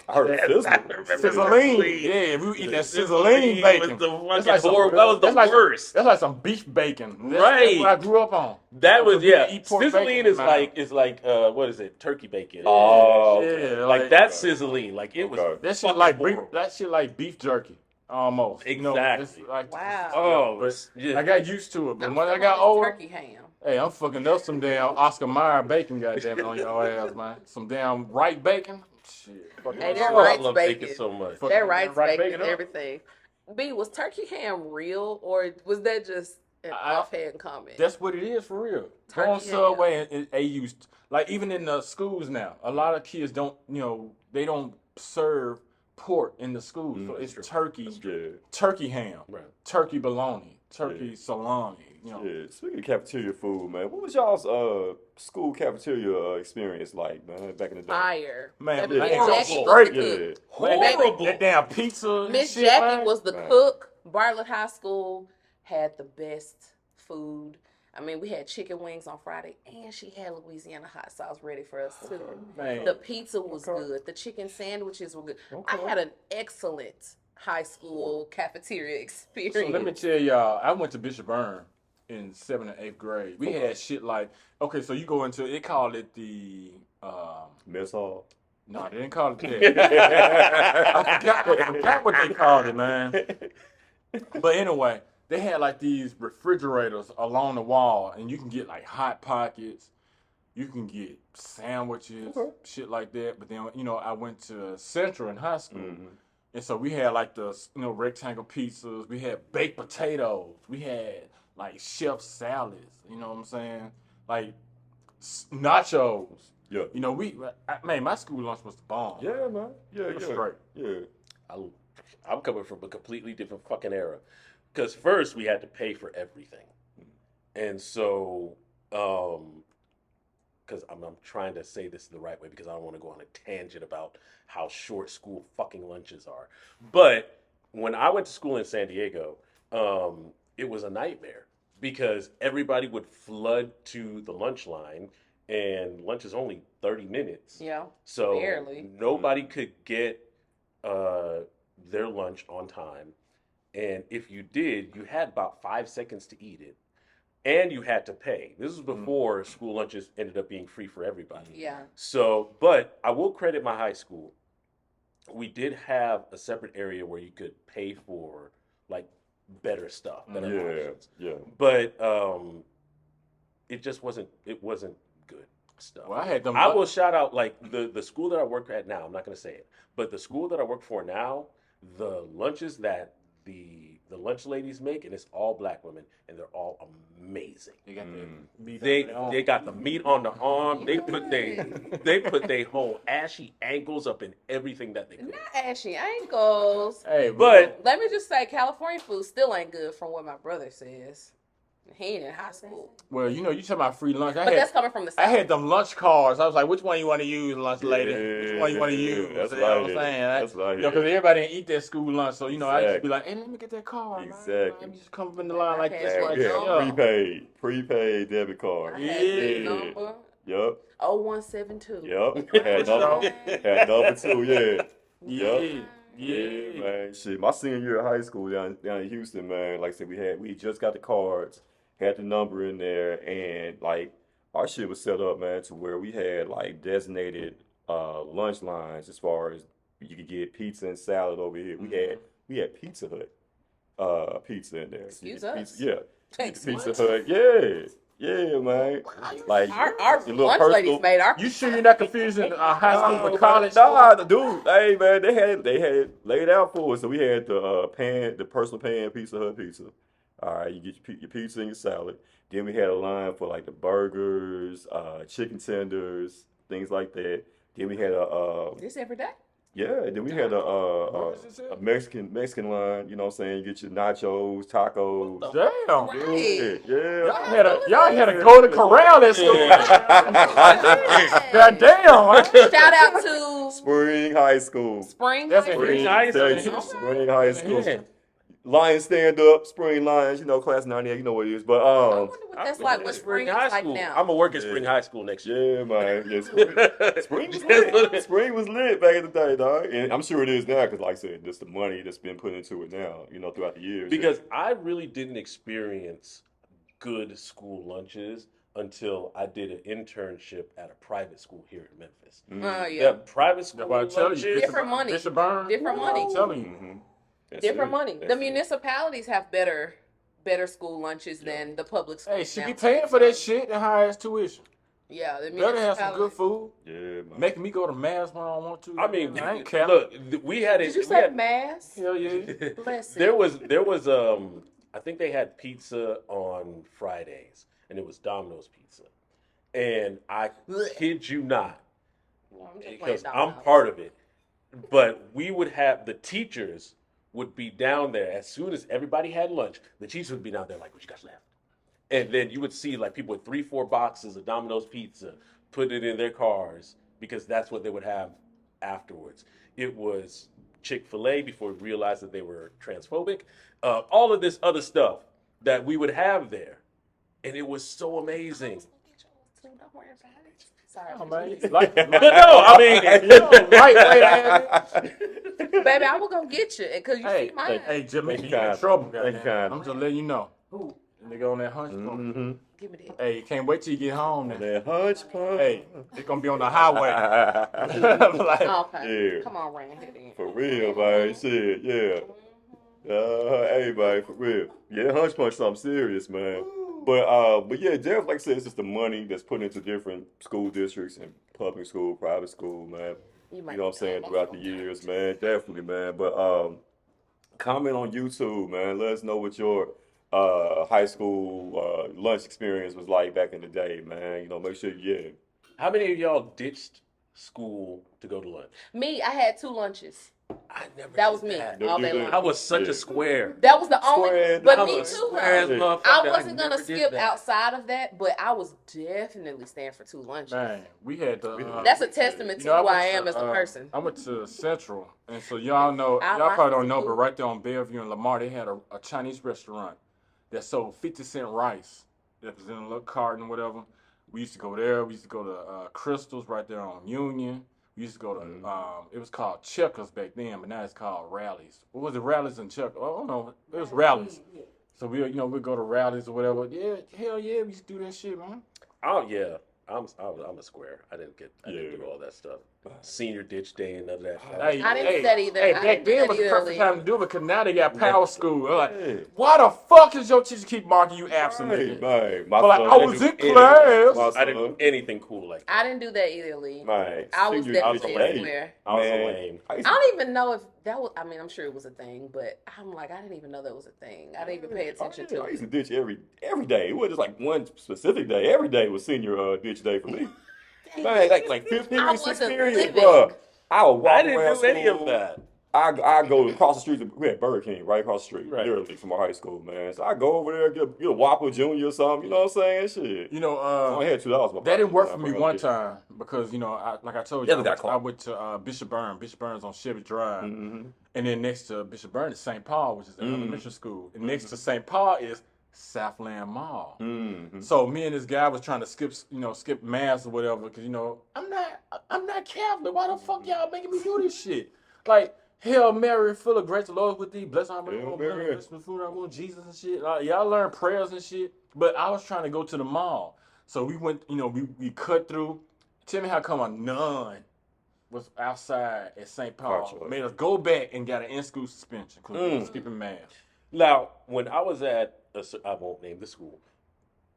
heard it sizzling. Sizzling, yeah, we eat that sizzling bacon. Was That's like that was the that's like- worst. That's like some beef bacon. That's Right. what I grew up on. That was Because we didn't eat pork Sizzling bacon, is man. what is it? Turkey bacon. Oh, Yeah, like that's sizzling. Like it was. Okay. That shit fucking like horrible. beef jerky, almost. You know, Exactly. it's like, Wow. Oh, but yeah. I got used to it. But I'm when I still got on this older, turkey ham. hey, I'm fucking up some damn Oscar Mayer bacon, goddamn it, on your ass, man. Some damn right bacon. Shit. Fucking Hey, up. that Oh, I Wright's love bacon. bacon so much. Fuck That that rice right bacon bacon and up. everything. B, was turkey ham real or was that just an offhand comment? That's what it is for real. Go Turkey on ham. Subway and they used like even in the schools now. A lot of kids don't, they don't serve pork in the schools. So it's turkey, That's good. turkey ham, Right. turkey bologna, turkey Yeah. salami. Yeah. Speaking of cafeteria food, man, what was y'all's school cafeteria experience like, man, back in the day? Fire. Man, Baby, man, Miss horrible. Jackie was Straight. the Yeah. cook. Man, Horrible. that damn pizza. and Miss shit, Jackie man. was the Man. cook. Bartlett High School had the best food. I mean, we had chicken wings on Friday, and she had Louisiana hot sauce ready for us too. Man. The pizza was Okay. good. The chicken sandwiches were good. Okay. I had an excellent high school cafeteria experience. So let me tell y'all, I went to Bishop Byrne in 7th and 8th grade. We had shit like, okay, so you go into, they called it the, Mess hall. no, they didn't call it that. I forgot what they called it, man. But anyway, they had like these refrigerators along the wall, and you can get like Hot Pockets, you can get sandwiches, Okay. shit like that. But then, I went to Central in high school. Mhm. And so we had like the rectangle pizzas, we had baked potatoes, we had like chef salads, you know what I'm saying? Like nachos. Yeah. You know, man, my school lunch was the bomb. Yeah, man. Yeah, It was yeah. straight. Yeah. I'm coming from a completely different fucking era. Because first we had to pay for everything. And so, because I'm trying to say this the right way because I don't want to go on a tangent about how short school fucking lunches are. But when I went to school in San Diego, it was a nightmare because everybody would flood to the lunch line and lunch is only 30 minutes. Yeah. So Barely. nobody could get their lunch on time. And if you did, you had about 5 seconds to eat it. And you had to pay. This was before school lunches ended up being free for everybody. Yeah. So, but I will credit my high school. We did have a separate area where you could pay for like better stuff, better options. Yeah. But it just wasn't good stuff. Well, I had them. I will shout out like the school that I work at now. I'm not going to say it, but the school that I work for now, the lunches that the lunch ladies make, and it's all black women, and they're all amazing. They got the meat. They got the meat on the arm. They put they whole ashy ankles up in everything that they cook. Not ashy ankles. Hey, But Let me just say, California food still ain't good from what my brother says. He ain't in high school. well, you talking about free lunch. But that's coming from the I South. had them lunch cards. I was like, which one you want to use, lunch lady? Which one you want to use? That's You know what I'm right. saying? That's right. Because everybody didn't eat their school lunch. So, I used to Exactly. be like, hey, let me get that card. Exactly. Man. Let me just come up in the line like Okay, this. that's Yeah, what we Yeah. had prepaid debit I card. had his Yeah. number Yep. 0172. Yep. Had number 2, yeah. Yeah. Yeah, man. Shit, my senior year of high school down in Houston, man. Like I said, we just got the cards, had the number in there, and like our shit was set up, man, to where we had like designated lunch lines as far as you could get pizza and salad over here. We had Pizza Hut pizza in there. Excuse You get us. Pizza, yeah. Thanks. Pizza Hut, yeah. Yeah, man. Like Our your little lunch personal- ladies made our. You sure you're not confusing high school with college? Nah, dude. Hey, man, they had it laid out for us. So we had the personal pan Pizza Hut pizza. All right, you get your pizza and your salad. Then we had a line for like the burgers, chicken tenders, things like that. Then we had This every day? yeah. Then we had a Mexican line. You know what I'm saying? You get your nachos, tacos. Damn. Right. Yeah. Y'all had a golden corral at school. God damn. Shout out to Spring High School. Spring That's High a School. huge High Tell you, school. Spring High School. Yeah. Lions stand up, Spring Lions, class 98, you know what it is. But I wonder what that's like. What Spring Spring High is like School. now. I'm gonna work at Spring High School next year. yeah, man. Yeah, Spring was lit. Spring was lit back in the day, dog. And I'm sure it is now, because like I said, just the money that's been put into it now, throughout the years. Because I really didn't experience good school lunches until I did an internship at a private school here in Memphis. Oh yeah. The private school That's what I tell lunches, you. Different money. Bishop Burns. Different money. I'm telling you. Mm-hmm. Different money. The municipalities have better school lunches than the public schools. Hey, she now. be paying for that shit and high ass tuition. Yeah, the Better have some good municipalities. food. Yeah, man. Making me go to mass when I don't want to. I mean, I ain't capping. look, we had it. Did you we say had- mass? Hell yeah. Bless there it. was I think they had pizza on Fridays, and it was Domino's pizza, and I kid you not, No, I'm just playing because I'm dominoes. part of it. But we would have the teachers would be down there as soon as everybody had lunch. The teachers would be down there like, "What you guys left?" And then you would see like people with 3-4 boxes of Domino's pizza, put it in their cars because that's what they would have afterwards. It was Chick-fil-A before we realized that they were transphobic. All of this other stuff that we would have there, and it was so amazing. Don't worry about it. Sorry. Oh, man. But no, I mean, Baby, I will go get you because you see mine. Hey, just make Thank you you, in kind. trouble, Thank you, goddamn. kind. I'm just letting you know. Who? Nigga on that hunch pump. Mm-hmm. Give me that. Hey, can't wait till you get home. Now. That hunch pump. Hey, it's gonna be on the highway. Like, Okay. Yeah. Come on, Rand. Hit it. For real, man. Shit, yeah. Hey, man, for real. Yeah, hunch punch something serious, man. But yeah, definitely, like I said, it's just the money that's put into different school districts and public school, private school, man. You know what I'm saying, throughout the years, man. Definitely, man. But comment on YouTube, man. Let us know what your high school lunch experience was like back in the day, man. Make sure How many of y'all ditched school to go to lunch? Me, I had 2 lunches. I never. That did was me that. all You day did? long. I was such Yeah. a square. That was the only. Square, But I me was too, square as though. motherfucker. I wasn't gonna never did skip that. outside of that, but I was definitely staying for 2 lunches. Man, we had the. That's a testament to who I am as a person. I went to Central, and so y'all know, I y'all like probably don't know, food. but right there on Bellevue and Lamar, they had a Chinese restaurant that sold 50-cent rice that was in a little carton, whatever. We used to go there. We used to go to Crystals right there on Union. We used to go to, it was called Checkers back then, but now it's called Rallies. What was it, Rallies and Checkers? I don't know. It was Rallies. So we'd go to rallies or whatever. Yeah, hell yeah, we used to do that shit, man. Oh yeah, I'm a square. I didn't do all that stuff. Senior ditch day and none of that. Hey, I didn't do that either. Hey, I back didn't do then that was the either, perfect Lee. time to do it because now they got power school. They're like, Yeah. why the fuck is your teacher keep marking you absent? Right, nigga? man. But like, I was in class. I didn't do anything cool like that. I didn't do that either, Lee. Man, I was senior definitely ditch a day. square. I was Man, lame. I I used to- don't even know if that was. I mean, I'm sure it was a thing, but I'm like, I didn't even know that was a thing. I didn't even pay attention to I it. used to ditch every day. It wasn't just like one specific day. Every day was senior ditch day for me. Man, like 15 I or 6 wasn't periods, living. bro. I would walk I didn't around do any of school. that. I go across the street. We had Burger King right across the street, Right. literally from our high school, man. So I go over there, get a Whopper Junior or something. You know what I'm saying? Shit. You know, I only had $2. that didn't work for me one time because, like I told you, Never got caught. I went to Bishop Burns. Bishop Burns on Chevy Drive. Mm-hmm. And then next to Bishop Burns is St. Paul, which is an elementary school. And next to St. Paul is Southland Mall. Mm-hmm. So me and this guy was trying to skip mass or whatever, because I'm not Catholic. Why the fuck y'all making me do this shit? Like, Hail Mary, full of grace, the Lord is with thee. Bless our Hail Mary. bless the food I want, Jesus and shit. Like, y'all learn prayers and shit. But I was trying to go to the mall, so we went. We cut through. Tell me how come a nun was outside at St. Paul, Gotcha. made us go back and got an in-school suspension because we were skipping mass. Now, when I was at, I won't name the school,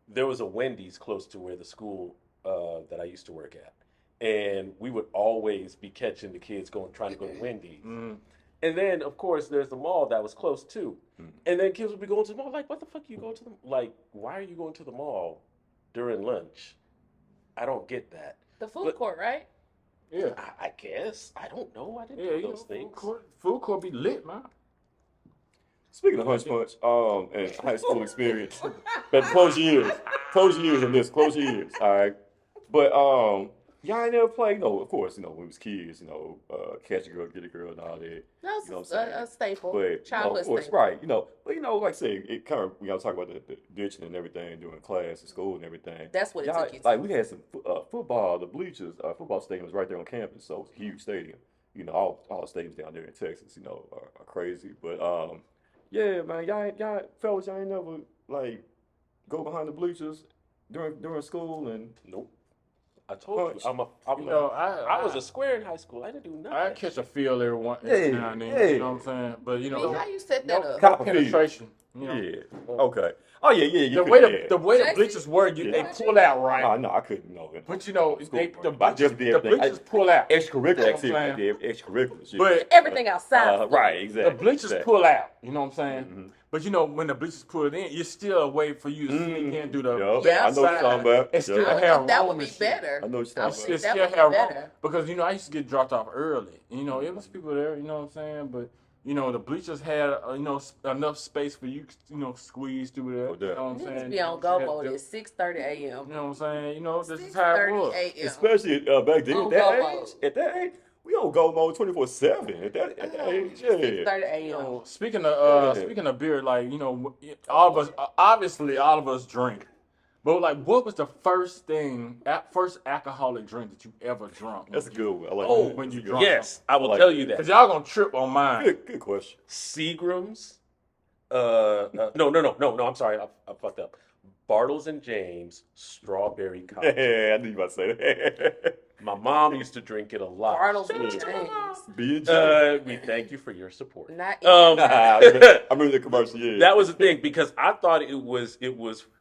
there was a Wendy's close to where the school that I used to work at. And we would always be catching the kids trying to go to Wendy's. Mm. And then, of course, there's the mall that was close too. And then kids would be going to the mall, like, what the fuck you going to the like, why are you going to the mall during lunch? I don't get that. The food court, right? Yeah. I guess. I don't know. I didn't Yeah, do those things. Food court be lit, man. Speaking of Hunch Punch, and high school experience, but close your ears on this, close your ears, all right. But y'all ain't never played, of course, when we was kids, catch a girl, get a girl, and all that. That's You know what I'm saying? a staple. But Childhood of course, staple. right? But like I say, it kind of we gotta talk about the ditching and everything during class and school and everything. That's what it Y'all, took you to. like we had some football. The bleachers, football stadium was right there on campus, so it's a huge stadium. All the stadiums down there in Texas, are crazy. But yeah, man, y'all fellas, y'all ain't never like go behind the bleachers during school and Nope. I told Punch. you, I I was a square in high school. I didn't do nothing. I catch a feel every Yeah, now and then. yeah. You know what I'm saying? But How you set that up? Copper penetration. yeah, okay. Oh yeah. You The could- way yeah. the way the Jackson? bleachers were, Yeah. they pull out right. Oh, no, I couldn't know it. But the I just did bleachers, everything. the bleachers pull out. Extracurricular I'm activity. I saying. did extracurricular shit. But Everything outside. right, the exactly. bleachers exactly. pull out. You know what I'm saying? Mhm. But when the bleachers pull it in, you're still a way for you to sneak in, do the Yup, Yeah. I know what you're talking about. and still Yup. I have think that room would be and shit. better. I know what you're I talking think about. that Still would be have room better. because I used to get dropped off early. It was people there. You know what I'm saying? But the bleachers had enough space for you squeeze through there. Oh, You know what I'm Niggas saying? be on go mode at 6:30 a.m. You know what I'm saying? This is how it 6:30 was. a.m. Especially back then, On at go that age, we on go mode 24/7. At that age, yeah. 6:30 a.m. Speaking of beer, like all of us obviously all of us drink, but like, what was the first alcoholic drink that you ever drunk? That's a good one. I like Oh, that. when you That's a good drunk. Yes, I will like tell that. you Cause that. y'all gonna trip on mine. one. Good question. Seagram's. No. I'm sorry. I fucked up. Bartles and James strawberry cocktail. Yeah, I knew you about to say that. My mom used to drink it a lot. Bartles and James. B&J. We thank you for your support. Not I remember the commercial. Yeah, That was the thing because I thought it was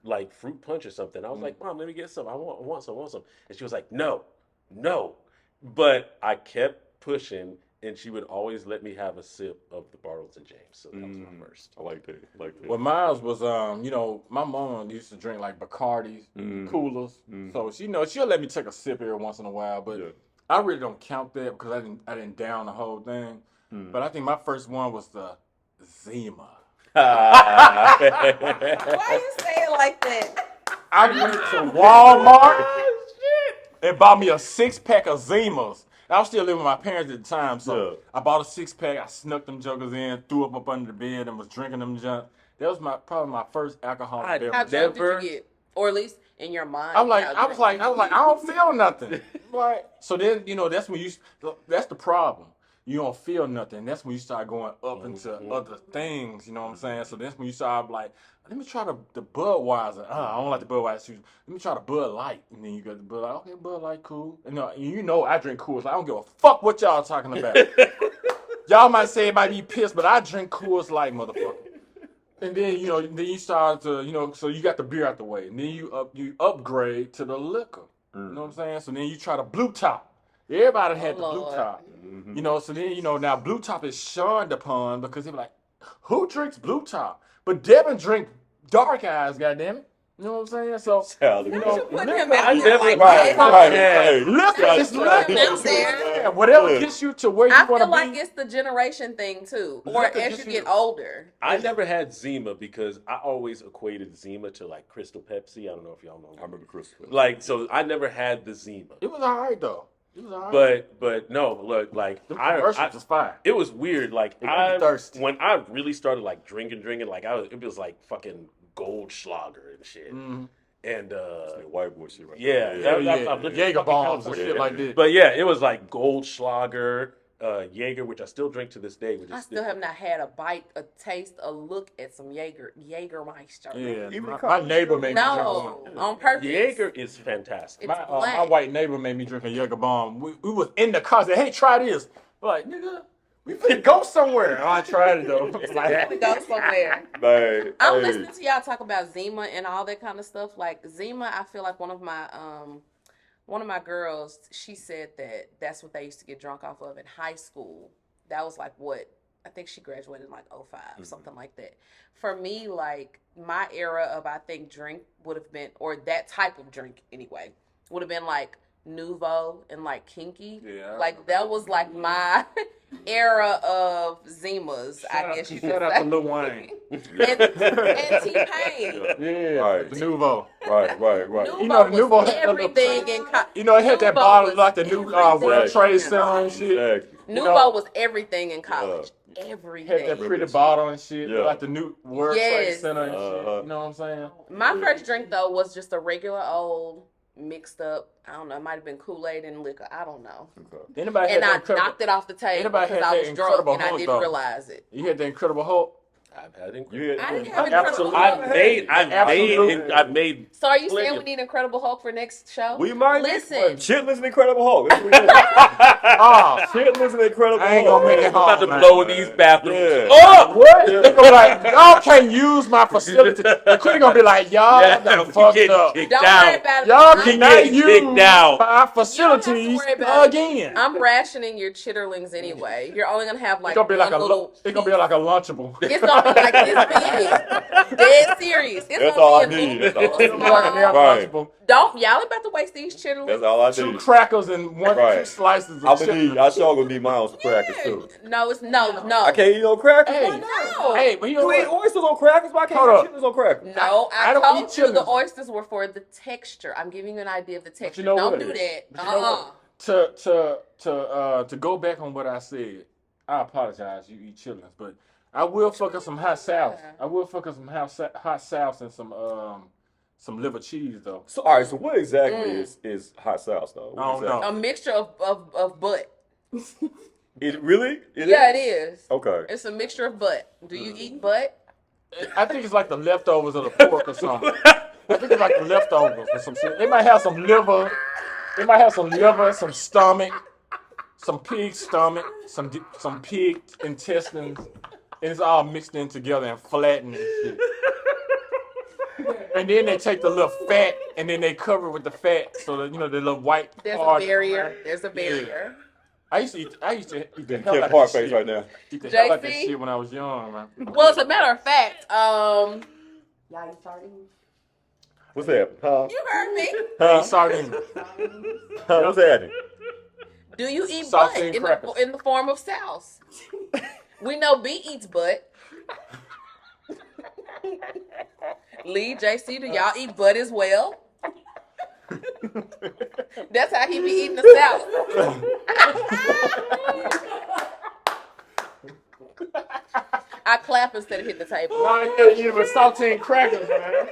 like fruit punch or something. I was like, Mom, let me get some. I want some. And she was like, No. But I kept pushing, and she would always let me have a sip of the Bartles and James. So that was my first. I like that. Well, mine was, my mom used to drink like Bacardis, coolers. So she'll let me take a sip every once in a while, but I really don't count that because I didn't down the whole thing. But I think my first one was the Zima. Why you say it like that? I went to Walmart and bought me a 6-pack of Zimas. I was still living with my parents at the time, so I bought a 6-pack. I snuck them jokers in, threw up under the bed, and was drinking them junk. That was probably my first alcoholic beverage. How drunk did you get? Or at least in your mind. I was like, I don't feel nothing. Right. So then, that's when that's the problem. You don't feel nothing. That's when you start going up into other things, you know what I'm saying? So that's when you start like, let me try the Budweiser. I don't like the Budweiser. Let me try the Bud Light. And then you got the Bud Light. Okay, Bud Light, cool. And I drink Coors. I don't give a fuck what y'all talking about. Y'all might say it might be pissed, but I drink Coors Light, motherfucker. And then, then you start to, so you got the beer out the way. And then you upgrade to the liquor. You know what I'm saying? So then you try the Blue Top. Everybody had the Blue Top. So then, now Blue Top is shunned upon because they be like, who drinks Blue Top? But Devin drink Dark Eyes, goddammit. You know what I'm saying? So, whatever gets you to where you want to be. I feel like it's the generation thing too, or as you get older. I never had Zima because I always equated Zima to like Crystal Pepsi. I don't know if y'all know. I remember Crystal Pepsi. Like, so I never had the Zima. It was all right though. It was all right. But no, look, like the commercials was fine. It was weird. Like when I really started like drinking, like it was like fucking Goldschlager and shit. And white boy shit, right? Jaeger bombs and shit like that. But yeah, it was like Goldschlager, Jaeger, which I still drink to this day. I still have not had a bite, a taste, a look at some Jägermeister. Yeah, my neighbor made me drink one. On purpose. Jaeger is fantastic. My white neighbor made me drink a Jaeger bomb. We was in the car. Said, "Hey, try this." We're like, nigga, we finna go somewhere. Oh, I tried it though. Like, we go somewhere. I'm listening to y'all talk about Zima and all that kind of stuff. Like Zima, I feel like one of my girls, she said that's what they used to get drunk off of in high school. That was like what I think she graduated in like 05, something like that. For me, like my era of I think drink would have been, or that type of drink anyway, would have been like Nouveau and like Kinky. Yeah. Like that was like my era of Zimas, I guess you could say. Shout out to Lil Wayne. and T-Pain. Yeah, right. The Nouveau. Right. Nouveau the Nouveau was had everything in it had that bottle like the new World Trade Center and shit. Exactly. Nouveau was everything in college. Everything. Had that pretty bottle and shit, like the new World Trade Center and shit. You know what I'm saying? My first drink though was just a regular old mixed up. I don't know. It might have been Kool-Aid and liquor. I don't know. Okay. And I knocked it off the table because I was drunk and I didn't realize it. You had the Incredible Hulk. I've had I didn't have Incredible Hulk. I've made. So are you saying we need Incredible Hulk for next show? We might listen. Chitlins and Incredible Hulk. Chitlins and Incredible Hulk. I ain't gonna make it hard. I'm about to blow in these bathrooms. Yeah. Oh, what? They're gonna be like, y'all can't use my facility. The queen gonna be like, y'all done fucked up. Don't worry about it. Y'all cannot use down. our facilities again. I'm rationing your chitterlings anyway. You're only gonna have like It's gonna be like a little. It's gonna be like a Lunchable. It's gonna be like this big. Dead serious. It's That's gonna all I be need. a That's little all I small. need. Right. Lunchable. Don't y'all about to waste these chitterlings? That's all I need. 2 crackers and 2 slices of I sure gonna need my own crackers too. No, it's no. I can't eat no crackers. Hey, No. hey, but You eat oysters on crackers? Why can't you eat chitlins on crackers? No, I don't told eat you the chitlins. oysters were for the texture. I'm giving you an idea of the texture. you know Don't what? do that. But you know what? To go back on what I said, I apologize. You eat chitlins, but I will fuck up some hot sauce. I will fuck up some hot sauce and some liver cheese though. So all right. So what exactly is hot sauce though? I don't know. A mixture of butt. It really? It is. Okay. It's a mixture of butt. Do you eat butt? I think it's like the leftovers of the pork or something. I think it's like the leftovers or some shit. They might have some liver. They might have some liver, some stomach, some pig stomach, some pig intestines. And it's all mixed in together and flattened and shit. And then they take the little fat and then they cover it with the fat so that the little white There's part. a barrier. There's a barrier. I used to eat the hell Can't out part of that face shit. right now. Eat the hell out of that JC? shit when I was young, man. Well, as a matter of fact, y'all eat sardines? What's that? Huh? You heard me. Huh? Eat sardines. Huh? What's happening? Do you eat Saltine butt crackers. in the form of sauce? We know B eats butt. Lee, JC, do y'all eat butt as well? That's how he be eating the salad. I clap instead of hitting the table. No, yeah, you eat with saltine crackers, man.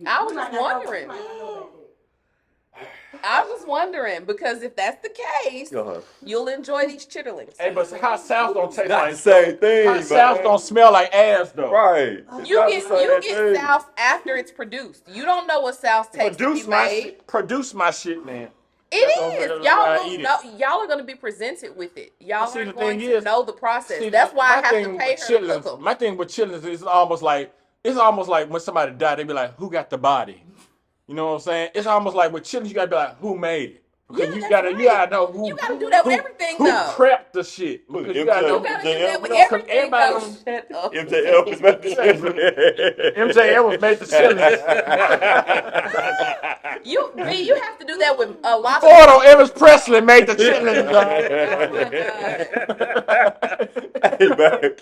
I was just wondering. I was just wondering because if that's the case, you'll enjoy these chitterlings. Hey, but hot sauce don't taste Not like the same thing, hot sauce don't smell like ass though. Right. You get sauce after it's produced. You don't know what sauce takes to be made. Produce my shit, man. It is. Y'all are going to be presented with it. Y'all are going to know the process. That's why I have to pay her to cook them. My thing with chitlins is almost like when somebody died, they be like, "Who got the body?" You know what I'm saying? It's almost like with chitlins, you gotta be like, "Who made it?" Because you gotta know who. You gotta do that with everything, who though. prepped the shit? Because you gotta know. You gotta do that with everything, though. Shut up. MJF was made the MJF was made the chitlins. You have to do that with a lot of. Ford on Elvis Presley made the chitlins. Hey, man.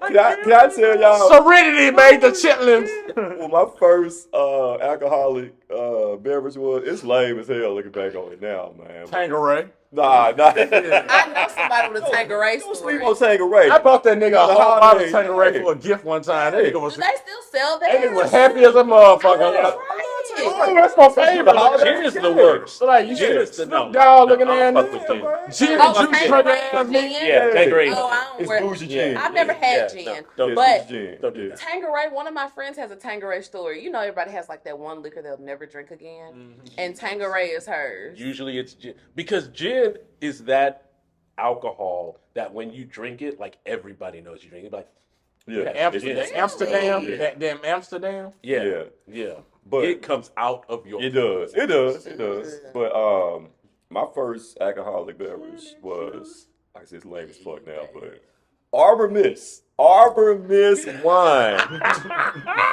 Can I tell y'all? Serenity made the chitlins. Well, my first alcoholic beverage was, it's lame as hell looking back on it now, man. Tanqueray. Nah. I know somebody with a Tanqueray Don't story. sleep on Tanqueray. I bought that nigga a whole bottle of Hey. Tanqueray for a gift one time. That nigga Do was, they still sell that? that nigga was happy as a motherfucker. Right. That's my favorite. Gin is the worst. So like you Gin should is the Snoop Dogg looking at fuck with gin. Gin Oh, and juice for Tanqueray damn gin? nigga. Yeah, Tanqueray. Oh, I don't It's wear. bougie gin. I've never had Yeah, gin, no, but Gin. Don't do Yeah. that. Tanqueray. One of my friends has a Tanqueray story. You know, everybody has like that one liquor they'll never drink again, and Tanqueray is hers. Usually it's gin. Because gin is that alcohol that when you drink it, like everybody knows you drink it. Like, Yeah. Amsterdam, that damn Amsterdam. yeah. But It comes out of your. it does. But my first alcoholic beverage was, I guess it's lame as fuck now, but Arbor Mist wine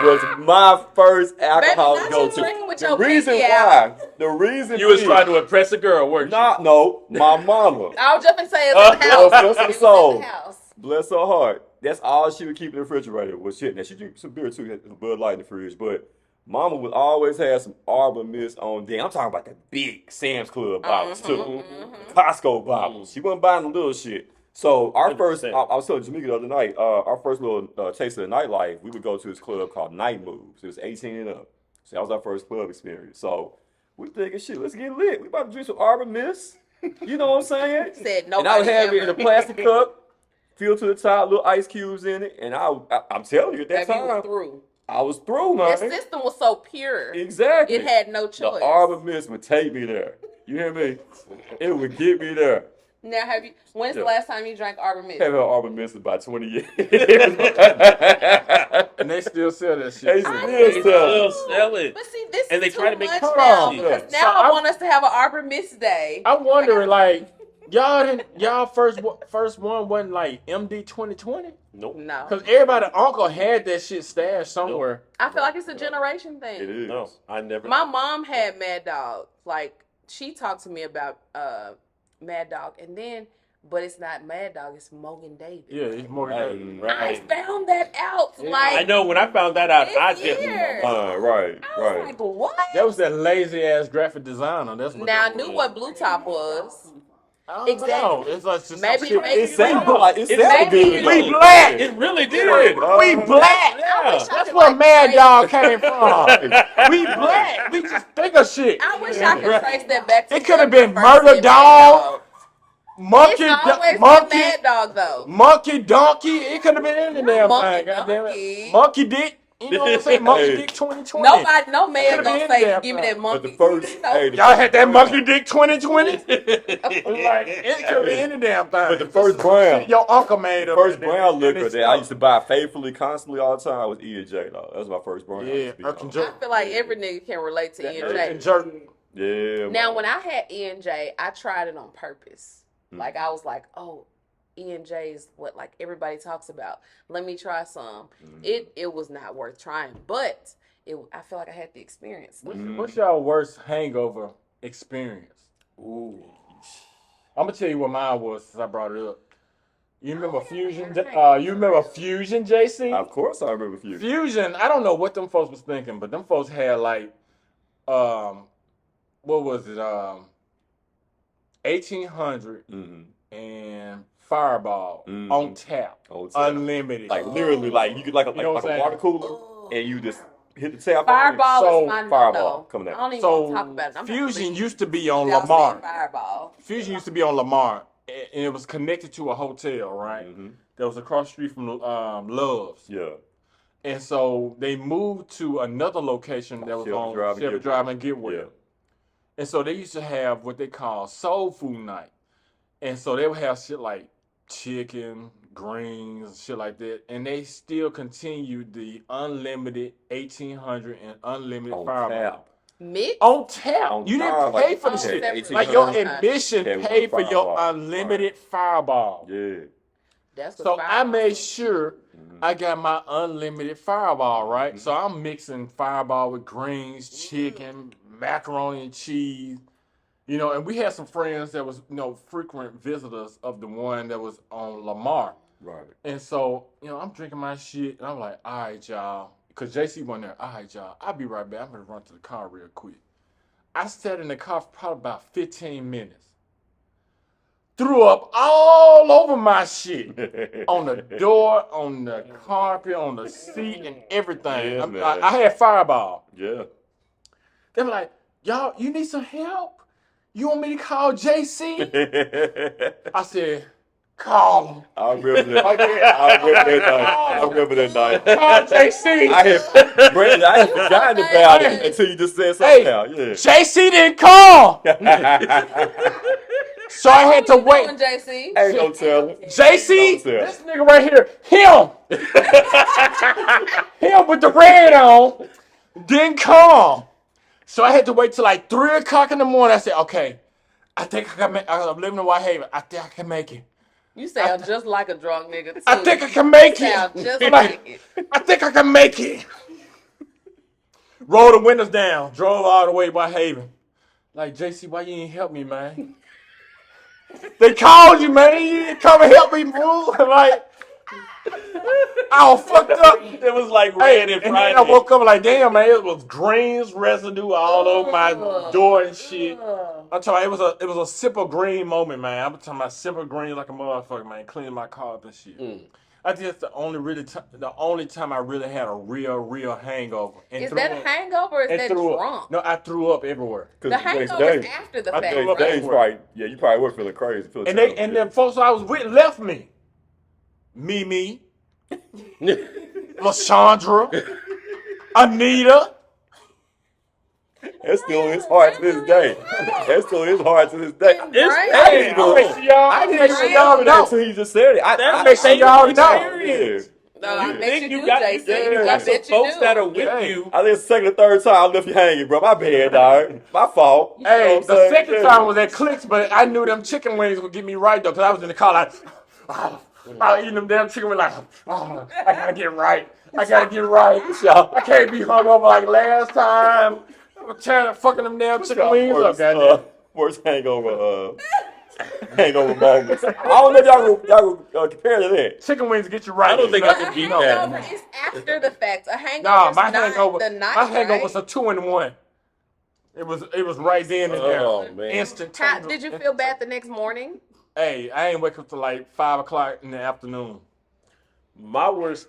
was my first alcoholic Baby, not you go-to. drinking with The your reason pinky why, you was trying to impress a girl, weren't you? no, my mama. I was just gonna say it's in the house. Bless her It was in soul. the house. Bless her heart. That's all she would keep in the refrigerator was shit. Now she drink some beer too, had some Bud Light in the fridge, but Mama would always have some Arbor Mist on deck. I'm talking about the big Sam's Club bottles too, Costco bottles. She wasn't buying the little shit. So our first, I was telling Jamaica the other night, our first little taste of the nightlife, we would go to this club called Night Moves. It was 18 and up. So that was our first club experience. So we thinking, shit, let's get lit. We about to drink some Arbor Mist. You know what I'm saying? Said And I would nobody have it in ever. a plastic cup, filled to the top, little ice cubes in it, and I'm telling you, at that Baby, you was time, through. I was through, man. That system was so pure. Exactly. It had no The choice. Arbor Mist would take me there. You hear me? It would get me there. Now, when's the last time you drank Arbor Mist? Have had Arbor Mist in about 20 years. And they still sell that shit. They Still sell it. But see, this And they is too try to make much it now. cheap. Because now So I want us to have an Arbor Mist day. I'm wondering, like, y'all first one wasn't like MD 2020? Nope. No. Because everybody uncle had that shit stashed somewhere. I feel like it's a generation thing. It is. No, I never. My mom had Mad Dog. Like, she talked to me about Mad Dog. And then, but it's not Mad Dog, it's Mogan David. Yeah, it's more than that. I found that out. Yeah. Like, I know when I found that out, I this just. year. Right. I was like, what? That was that lazy ass graphic designer. That's what Now, I that knew was. what Blue Top was. I don't Exactly. know. It's like just Maybe- some shit. maybe- It sounded like it Maybe sounded good. you- We black. It really did. We black. I wish I That's could, where like, Mad trace- Dog came from. We black. We just think of shit. I wish I could trace that back to It could have when been I first Murder did Mad Dog, It's always been Mad Dog, though. Monkey Donkey. It could have been any damn Monkey thing. Goddamn Donkey. it. Monkey Dick. You know what I'm saying? Monkey Dick 2020. No man Could've gonna been say, there, give me bro. that monkey. But the first, You know? hey, Y'all had that Monkey Dick 2020? Like, it could be any damn thing. But the first brown, Your uncle made up. first there. brown And liquor it's that I used to buy faithfully, constantly, all the time was E&J, though. That was my first brown. Yeah, to be honest. I feel like every nigga can relate to And E&J. Jordan. Yeah. Now, man. when I had E&J, I tried it on purpose. Mm. Like, I was like, oh, E&J is what like everybody talks about. Let me try some. It was not worth trying, but I feel like I had the experience. What's y'all worst hangover experience? Ooh. I'm gonna tell you what mine was since I brought it up. You remember Fusion? hangover. You remember Fusion, JC? Of course, I remember Fusion. Fusion. I don't know what them folks was thinking, but them folks had like, what was it? 1800 and Fireball on tap, unlimited. Like literally, like you could like a water cooler, and you just hit the tap. Fireball So, is my Fireball coming I out. don't even So want to talk about it. I'm Fusion not used to be on y'all Lamar. saying Fireball. Fusion used to be on Lamar, and it was connected to a hotel, right? That was across the street from Love's. Yeah. And so they moved to another location that was on Shelby Drive and Getwell. Yeah. And so they used to have what they call soul food night. And so they would have shit like chicken, greens, shit like that. And they still continued the unlimited 1800 and unlimited Fireball. Mix? On tap. You didn't pay for the shit. Like your ambition paid for your unlimited Fireball. Yeah. So I made sure I got my unlimited Fireball, right? So I'm mixing Fireball with greens, chicken, macaroni and cheese. You know, and we had some friends that was, frequent visitors of the one that was on Lamar. Right. And so, I'm drinking my shit, and I'm like, all right, y'all. Because JC went there, all right, y'all, I'll be right back. I'm going to run to the car real quick. I sat in the car for probably about 15 minutes. Threw up all over my shit. On the door, on the carpet, on the seat, and everything. Yeah, I had Fireball. Yeah. They were like, y'all, you need some help? You want me to call JC? I said, call him. I remember that. I remember that night. Call JC. Brandon, I had forgotten about it until you just said something now. Yeah. JC didn't call. So I had to wait. JC. Ain't no telling. JC, this nigga right here, him. Him with the red on, didn't come. So I had to wait till like 3 o'clock in the morning. I said, okay, I think I can make it. I'm living in Whitehaven. I think I can make it. You sound just like a drunk nigga, too. I think I can make You it. sound just like it. I think I can make it. Rolled the windows down. Drove all the way to Whitehaven. Like, JC, why you ain't help me, man? They called you, man. You didn't come and help me move. Like, I was fucked up. It was like red and then Friday. I woke up like, damn, man, it was greens residue all over my door and shit. I'm talking about, it was a sip of green moment, man. I'm talking about sip of green like a motherfucker, man, cleaning my car up and shit. I think that's the only time I really had a real hangover. And is that a hangover or is that drunk? No, I threw up everywhere. The hangover is after the fact, right? Yeah, you probably were feeling crazy. And then folks I was with left me. Mimi, LaShondra, Anita. That's still in his heart to this day. That's still in his heart to this day. I didn't see y'all know until he just said it. I make sure y'all know. No, I bet you do, got JC. you got some folks that are with you. I think the second or third time I left you hanging, bro. My bad, dog. My fault. Hey, the second time was at Clicks, but I knew them chicken wings would get me right though, because I was in the car like, I was eating them damn chicken wings like, I gotta get right. I gotta get right. I can't be hungover like last time. I'm tired of fucking them damn chicken wings up, goddamn. Worst hangover moments. I don't know if y'all go compare to that. Chicken wings get you right. I don't think I can beat that. Hangover is after the fact. A hangover Nah, is my not hangover. the night, My hangover was right? a 2-in-1. It was right then and there. Oh, man. Instant. How, did you feel bad the next morning? Hey, I ain't wake up till like 5 o'clock in the afternoon. My worst,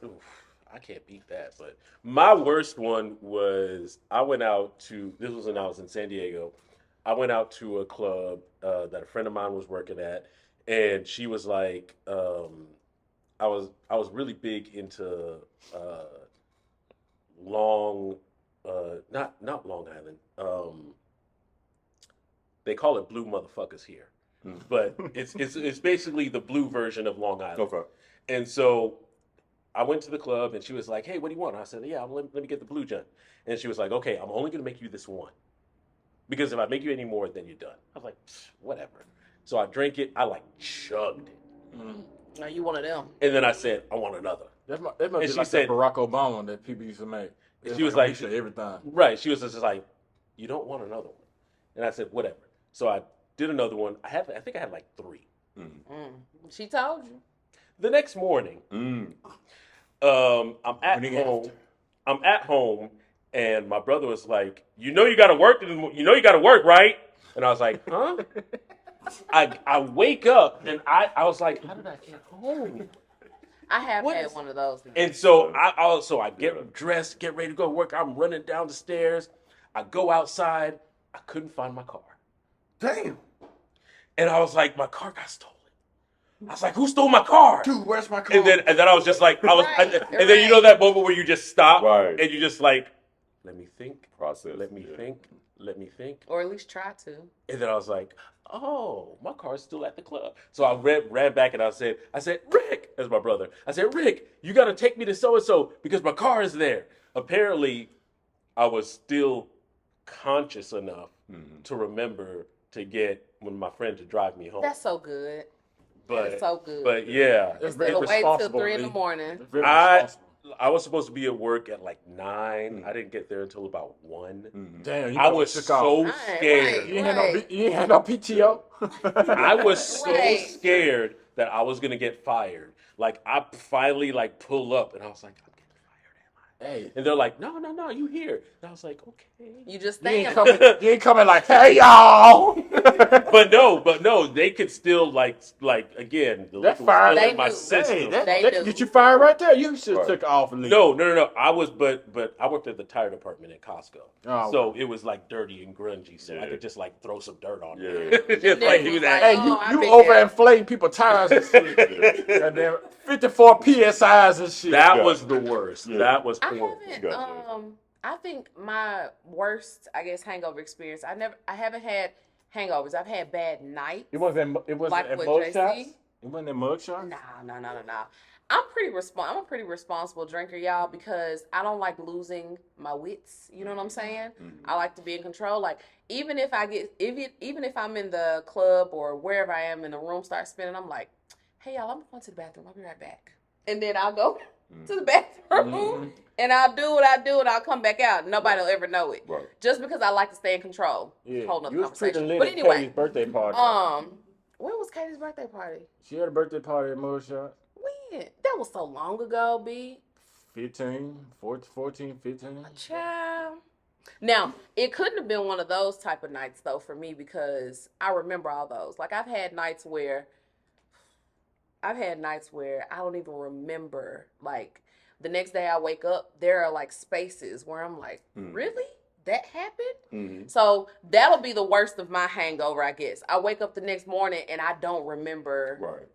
I can't beat that, but my worst one was I went out to, this was when I was in San Diego. I went out to a club that a friend of mine was working at, and she was like, I was really big into not Long Island. They call it blue motherfuckers here, but it's basically the blue version of Long Island. Okay. And so I went to the club, and she was like, "Hey, what do you want?" I said, "Yeah, let me get the blue joint." And she was like, "Okay, I'm only gonna make you this one." because if I make you any more, then you're done. I was like, whatever. So I drank it. I like chugged it. Now you one of them. And then I said, I want another. That must And be she like said- that Barack Obama that people used to make. She was a like- piece of everything. Right. She was just like, you don't want another one. And I said, whatever. So I did another one. I think I had like 3. She told you. The next morning, I'm at Morning home. after. I'm at home, and my brother was like, you got to work. You know you got to work, right? And I was like, huh? I wake up, and I was like, how did I get home? I have What had is- one of those. And so I get dressed, get ready to go to work. I'm running down the stairs. I go outside. I couldn't find my car. Damn. And I was like, my car got stolen. I was like, who stole my car? Dude, where's my car? And then I was just like, Right, and then you know that moment where you just stop Right. and you just like, let me think, Process. let me think. Or at least try to. And then I was like, oh, my car's still at the club. So I ran back and I said, Rick, that's my brother. I said, Rick, you got to take me to so-and-so because my car is there. Apparently, I was still conscious enough to remember to get when my friend to drive me home. That's so good. but, That's so good. But yeah, That's Instead of wait till responsible, 3 in the Lee. morning. That's very I- responsible. I was supposed to be at work at like 9. I didn't get there until about 1. Damn, you I was took off. so Right, scared. You ain't had no PTO. I was so Right. scared that I was gonna get fired. Like I finally like pull up and I was like, I'm getting fired, am I? Hey, And they're like, no, you here. And I was like, okay. You just you ain't think. coming like, hey y'all. But no, they could still like again, the That's liquor was fine. still They in my knew. system. Hey, that They could do. get you fired right there. You should have Right. took off and leave. No. I was, but I worked at the tire department at Costco, Oh, so it was like dirty and grungy. So I Yeah. could just like throw some dirt on Yeah. it, just like do that. Hey, Oh, I you bet overinflating people's tires and shit. Goddamn, 54 psi's and shit. That Yeah. was the worst. Yeah. That was I horrible. haven't. Gotcha. I think my worst, I guess, hangover experience. I haven't had hangovers. I've had bad nights. It wasn't Like at with mug JC? shots? It wasn't at mug shots? No. I'm a pretty responsible drinker, y'all, because I don't like losing my wits. You know what I'm saying? I like to be in control. Like even if I'm in the club or wherever I am and the room starts spinning, I'm like, hey y'all, I'm going to the bathroom. I'll be right back. And then I'll go to the bathroom and I'll do what I do and I'll come back out. Nobody will ever know it. Right. Just because I like to stay in control. Yeah. Whole nother You was treating conversation. Lynn But at anyway, Katie's birthday party. when was Katie's birthday party? She had a birthday party at mug shots. When? That was so long ago, B. 14, 15. Child. Now, it couldn't have been one of those type of nights though for me because I remember all those. Like I've had nights where I don't even remember. Like the next day I wake up, there are like spaces where I'm like, really? That happened? So that'll be the worst of my hangover, I guess. I wake up the next morning and I don't remember Right.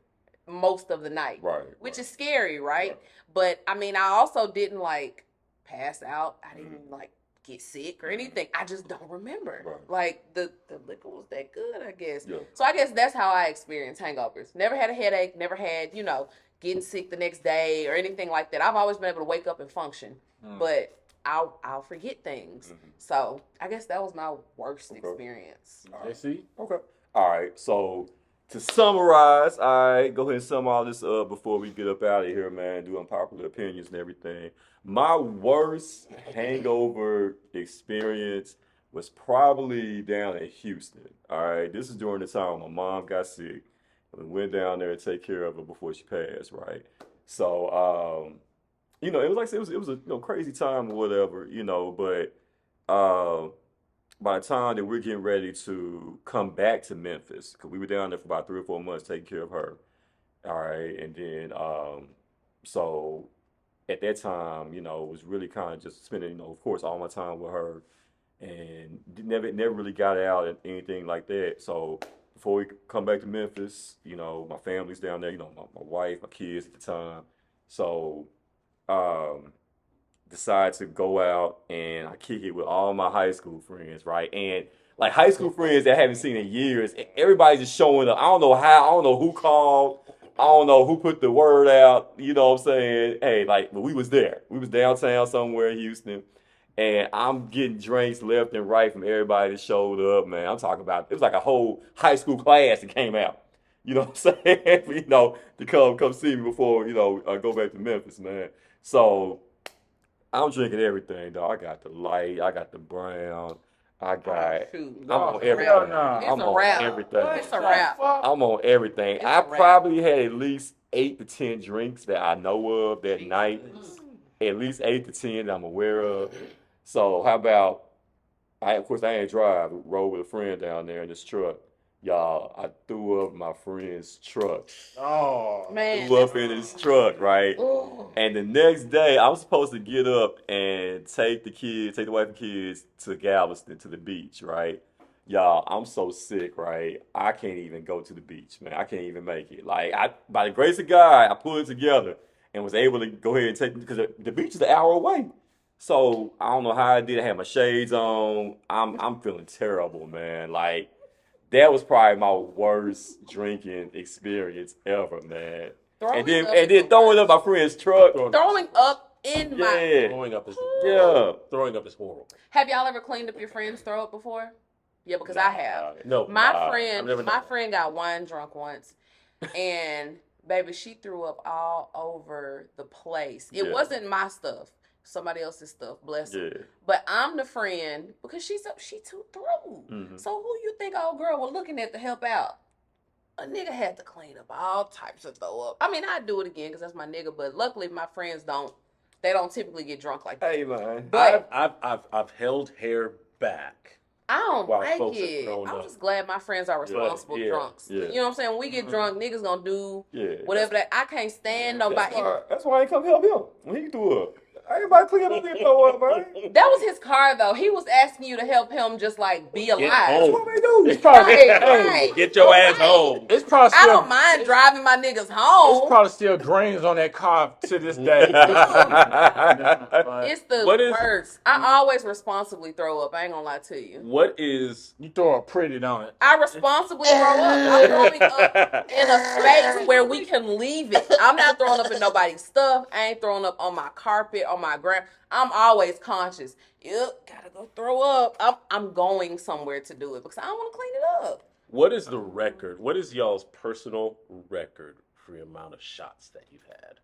most of the night. Right. Which is scary, right? Right. But I mean, I also didn't like pass out. I didn't like get sick or anything. I just don't remember. Right. Like the liquor was that good, I guess. Yeah. So I guess that's how I experience hangovers. Never had a headache, never had, getting sick the next day or anything like that. I've always been able to wake up and function. But I'll forget things. So I guess that was my worst experience. JC? Okay. All right. So to summarize, all right, go ahead and sum all this up before we get up out of here, man. Do unpopular opinions and everything. My worst hangover experience was probably down in Houston. All right. This is during the time my mom got sick. We went down there to take care of her before she passed, right? So, it was like it was a crazy time or whatever, but by the time that we're getting ready to come back to Memphis, because we were down there for about 3 or 4 months taking care of her, all right, and then so at that time, it was really kind of just spending, of course, all my time with her, and never really got out and anything like that. So before we come back to Memphis, my family's down there, my wife, my kids at the time, so decide to go out and I kick it with all my high school friends, right? And like high school friends that I haven't seen in years, everybody's just showing up. I don't know how, I don't know who called, I don't know who put the word out, you know what I'm saying? Hey, like, but we was there. We was downtown somewhere in Houston. And I'm getting drinks left and right from everybody that showed up, man. I'm talking about it was like a whole high school class that came out. You know what I'm saying? To come see me before, go back to Memphis, man. So I'm drinking everything, though. I got the light, I got the brown, I got. Shoot. I'm on It's a everything. wrap. nah. It's I'm a on wrap. everything. It's a wrap. I'm on everything. It's I a wrap. probably had at least 8 to 10 drinks that I know of that night. At least 8 to 10 that I'm aware of. So how about of course I ain't drive, rode with a friend down there in this truck. Y'all, I threw up my friend's truck. Oh. Man. Threw up in his truck, right? Ooh. And the next day, I was supposed to get up and take the wife and kids to Galveston to the beach, right? Y'all, I'm so sick, right? I can't even go to the beach, man. I can't even make it. Like, by the grace of God, I pulled it together and was able to go ahead and take because the beach is an hour away. So I don't know how I did. I had my shades on. I'm feeling terrible, man. Like that was probably my worst drinking experience ever, man. And then throwing up my friend's truck. Throwing up in my. Yeah. Throwing up is horrible. Have y'all ever cleaned up your friend's throw up before? Yeah, because I have. No. My I've friend got wine drunk once, and baby, she threw up all over the place. It wasn't my stuff. Somebody else's stuff, bless her. Yeah. But I'm the friend because she too through. Mhm. So who you think old girl was looking at to help out? A nigga had to clean up all types of throw up. I mean, I'd do it again because that's my nigga. But luckily, my friends don't. They don't typically get drunk like that. Hey man. But I've held hair back. I don't While like folks have it. thrown I'm up. just glad my friends are responsible Yeah, drunks. yeah. You know what I'm saying? When we get drunk, niggas gonna do Yeah. whatever that. I can't stand nobody. That's why I ain't come help him when he threw up. Everybody clean up and throw up, man. That was his car though. He was asking you to help him just like be alive. home. That's what they do. It's probably, Right. Get your ass home. it's probably I still, don't mind driving my niggas it's home. probably still grains on that car to this day. It's the What is- worst. I always responsibly throw up. I ain't gonna lie to you. What is You throw a pretty on it. I responsibly throw up. I'm throwing up in a space where we can leave it. I'm not throwing up in nobody's stuff. I ain't throwing up on my carpet, on my ground. I'm always conscious. Yep, gotta go throw up. I'm going somewhere to do it because I don't want to clean it up. What is the record? What is y'all's personal record for the amount of shots that you've had?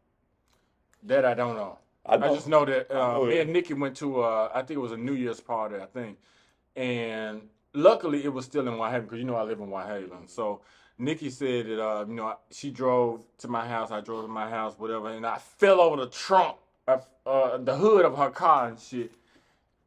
That I don't know. I just know that me and Nikki went to I think it was a New Year's party, I think, and luckily it was still in Whitehaven because I live in Whitehaven. So Nikki said that she drove to my house, I drove to my house, whatever, and I fell over the trunk of the hood of her car and shit.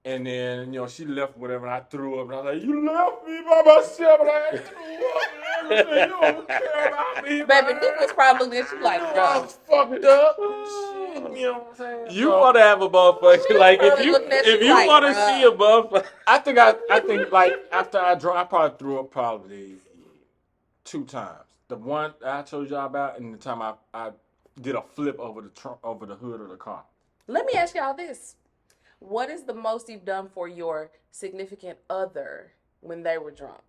And then, she left whatever, and I threw up, and I was like, you left me by myself, and I threw up and everything. You don't care about me, Baby, man. Nick was probably looking at you like, I bro. was fucked up. Shit, you know what I'm saying? You want to have a motherfucker like probably looking at if you you like, want to bruh. see a motherfucker. I think like after I drove, I probably threw up probably 2 times. The one I told y'all about, and the time I did a flip over the trunk, over the hood of the car. Let me ask y'all this. What is the most you've done for your significant other when they were drunk?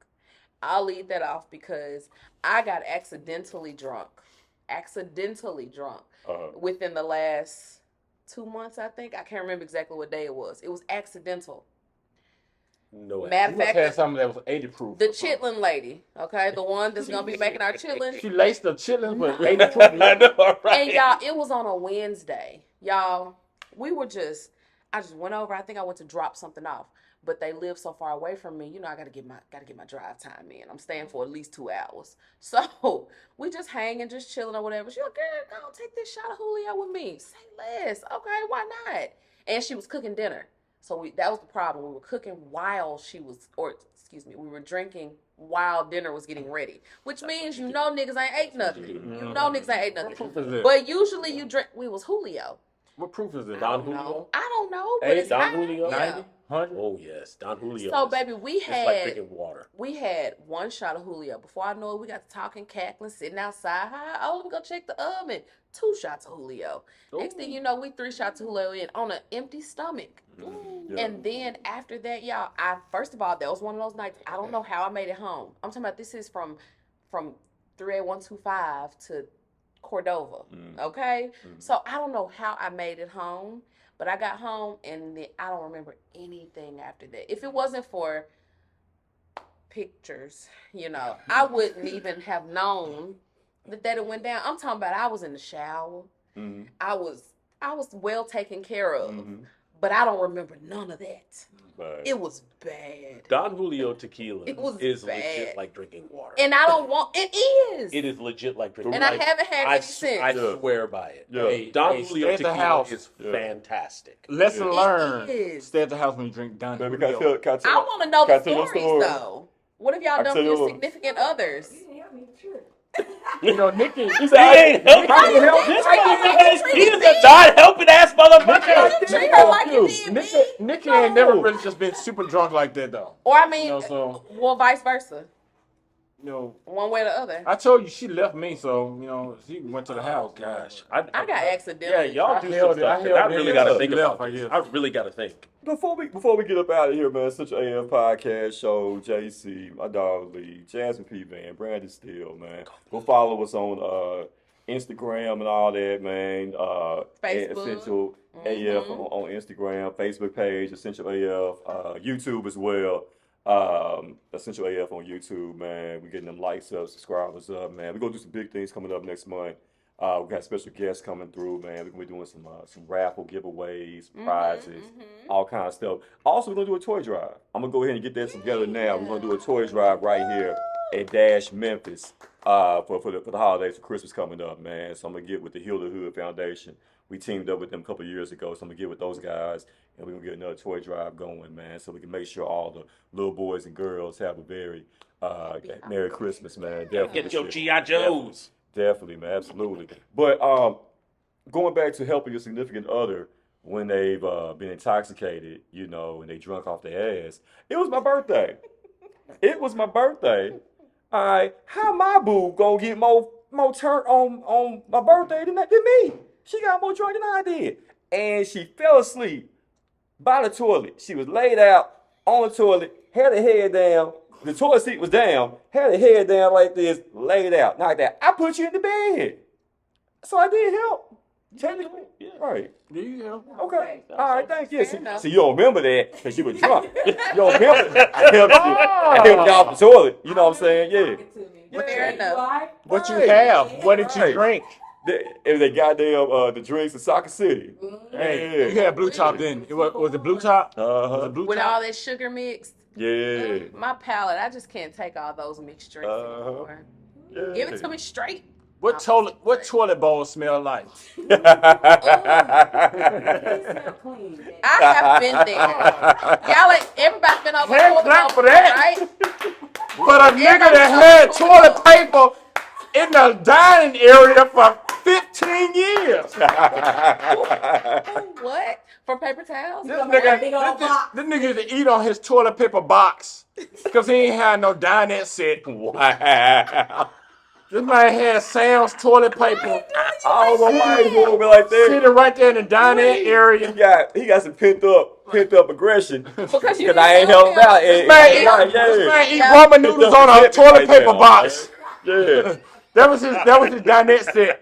I'll leave that off because I got accidentally drunk within the last 2 months, I think. I can't remember exactly what day it was. It was accidental. No way. Matter You of must fact, have something that was 80 proof. the chitlin lady, okay? The one that's going to be making our chitlin. She laced the chitlins with 80 proof. I know, right? And y'all, it was on a Wednesday. Y'all, I just went over. I think I went to drop something off, but they live so far away from me. I gotta get my drive time in. I'm staying for at least 2 hours. So we just hanging, just chilling or whatever. She like, girl, go take this shot of Julio with me. Say less. Okay, why not? And she was cooking dinner. So that was the problem. We were cooking while we were drinking while dinner was getting ready. Which means niggas ain't ate nothing. Niggas ain't ate What nothing. proof is it? But usually you drink. We was Julio. What proof is it? Don Julio? I don't know, but Hey, it's Don high. Julio? Yeah. 90? 100? Oh yes, Don Julio. So baby, we it's like had drinking water. 1 shot of Julio. Before I know it, we got to talking, cackling, sitting outside. Hi, let me go check the oven. 2 shots of Julio. Next thing you know, we 3 shots of Julio in on an empty stomach. Yeah. And then after that, y'all, first of all, that was one of those nights. I don't know how I made it home. I'm talking about this is from 38125 to Cordova. Okay, so I don't know how I made it home, but I got home and then I don't remember anything after that. If it wasn't for pictures, I wouldn't even have known that it went down. I'm talking about I was in the shower. I was well taken care of, but I don't remember none of that. Right. It was bad. Don Julio tequila is bad. legit like drinking water. And I don't want it is. It is legit like drinking and water. I haven't had it since. I swear by it. Yeah. Hey, Don Hey, Julio stay at the tequila house. is fantastic. Lesson learned. is. Stay at the house when you drink Don Baby, Julio. I want to know the can I tell you a stories story? though. What have y'all I done tell for you your what. significant others? You know, Nikki. He ain't helping. This motherfucker, he is a not helping ass motherfucker. Treat her like you did me. Nikki ain't never really just been super drunk like that though. Or I mean, so vice versa. One way or the other. I told you she left me, so she went to the house. Gosh, I got accidentally. Yeah, y'all do some stuff. I really gotta think about this. I really gotta think. Before we get up out of here, man, Central AF Podcast Show, JC, my dog Lee, Jasmine P. Van, Brandon Steele, man. Go follow us on Instagram and all that, man. Facebook. Essential AF on Instagram, Facebook page, Essential AF, YouTube as well. Essential AF on YouTube, man. We're getting them likes up, subscribers up, man. We're gonna do some big things coming up next month. We got special guests coming through, man. We're gonna be doing some raffle giveaways, prizes, all kinds of stuff. Also, we're gonna do a toy drive. I'm gonna go ahead and get that together now. We're gonna do a toy drive right here at Dash Memphis for the holidays, for Christmas coming up, man. So I'm gonna get with the Heal the Hood Foundation. We teamed up with them a couple of years ago, so I'm gonna get with those guys, and we're gonna get another toy drive going, man, so we can make sure all the little boys and girls have a very Merry Christmas, man. Definitely. Get your G.I. Joes. Definitely, man, absolutely. But going back to helping your significant other when they've been intoxicated, and they drunk off their ass. It was my birthday. It was my birthday. All right, how my boo gonna get more turn on my birthday than me? She got more drunk than I did, and she fell asleep by the toilet. She was laid out on the toilet, had her head down. The toilet seat was down, had her head down like this, laid out, like that. I put you in the bed. So I did help. Technically. Yeah. Right. There you go. Okay. All right, thank you. Fair See, you don't remember that because you were drunk. You don't remember that. I helped you. I helped you off the toilet. You know what I'm saying? Yeah. Fair enough. What you have? What did you drink? It was that goddamn the drinks in Soccer City. Hey, you had blue top then. Was it blue top? Uh-huh. With all that sugar mixed. Yeah. My palate, I just can't take all those mixed drinks anymore. Yeah. Give it to me straight. What toilet bowl smell like? I have been there. Y'all, everybody's been over. Hand clap for that. Right? But a nigga that had toilet paper in the dining area for 15 years. What? For paper towels? This nigga used to eat on his toilet paper box because he ain't had no dinette set. Wow. This man had Sam's toilet paper. Oh, my wife will be like that. Sitting right there in the dinette area. He got some pent up aggression Because I ain't held him out. This man eat ramen noodles on a toilet paper box. Yeah. That was his dinette set.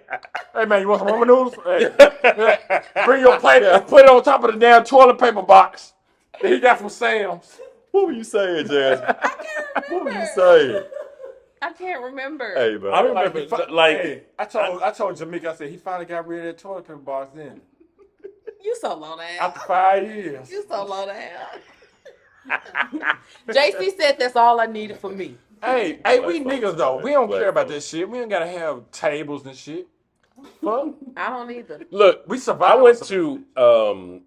Hey man, you want some ramen noodles? Hey, bring your plate and put it on top of the damn toilet paper box that he got from Sam's. What were you saying, Jasmine? I can't remember. What were you saying? I can't remember. Hey, man. I remember, Hey, I told Jamaica, I said he finally got rid of that toilet paper box then. You so low down. After 5 years. You so low down. JC said that's all I needed for me. Hey, we niggas though. We don't care about that shit. We ain't gotta have tables and shit. Fuck. I don't either. Look, We survived. I went to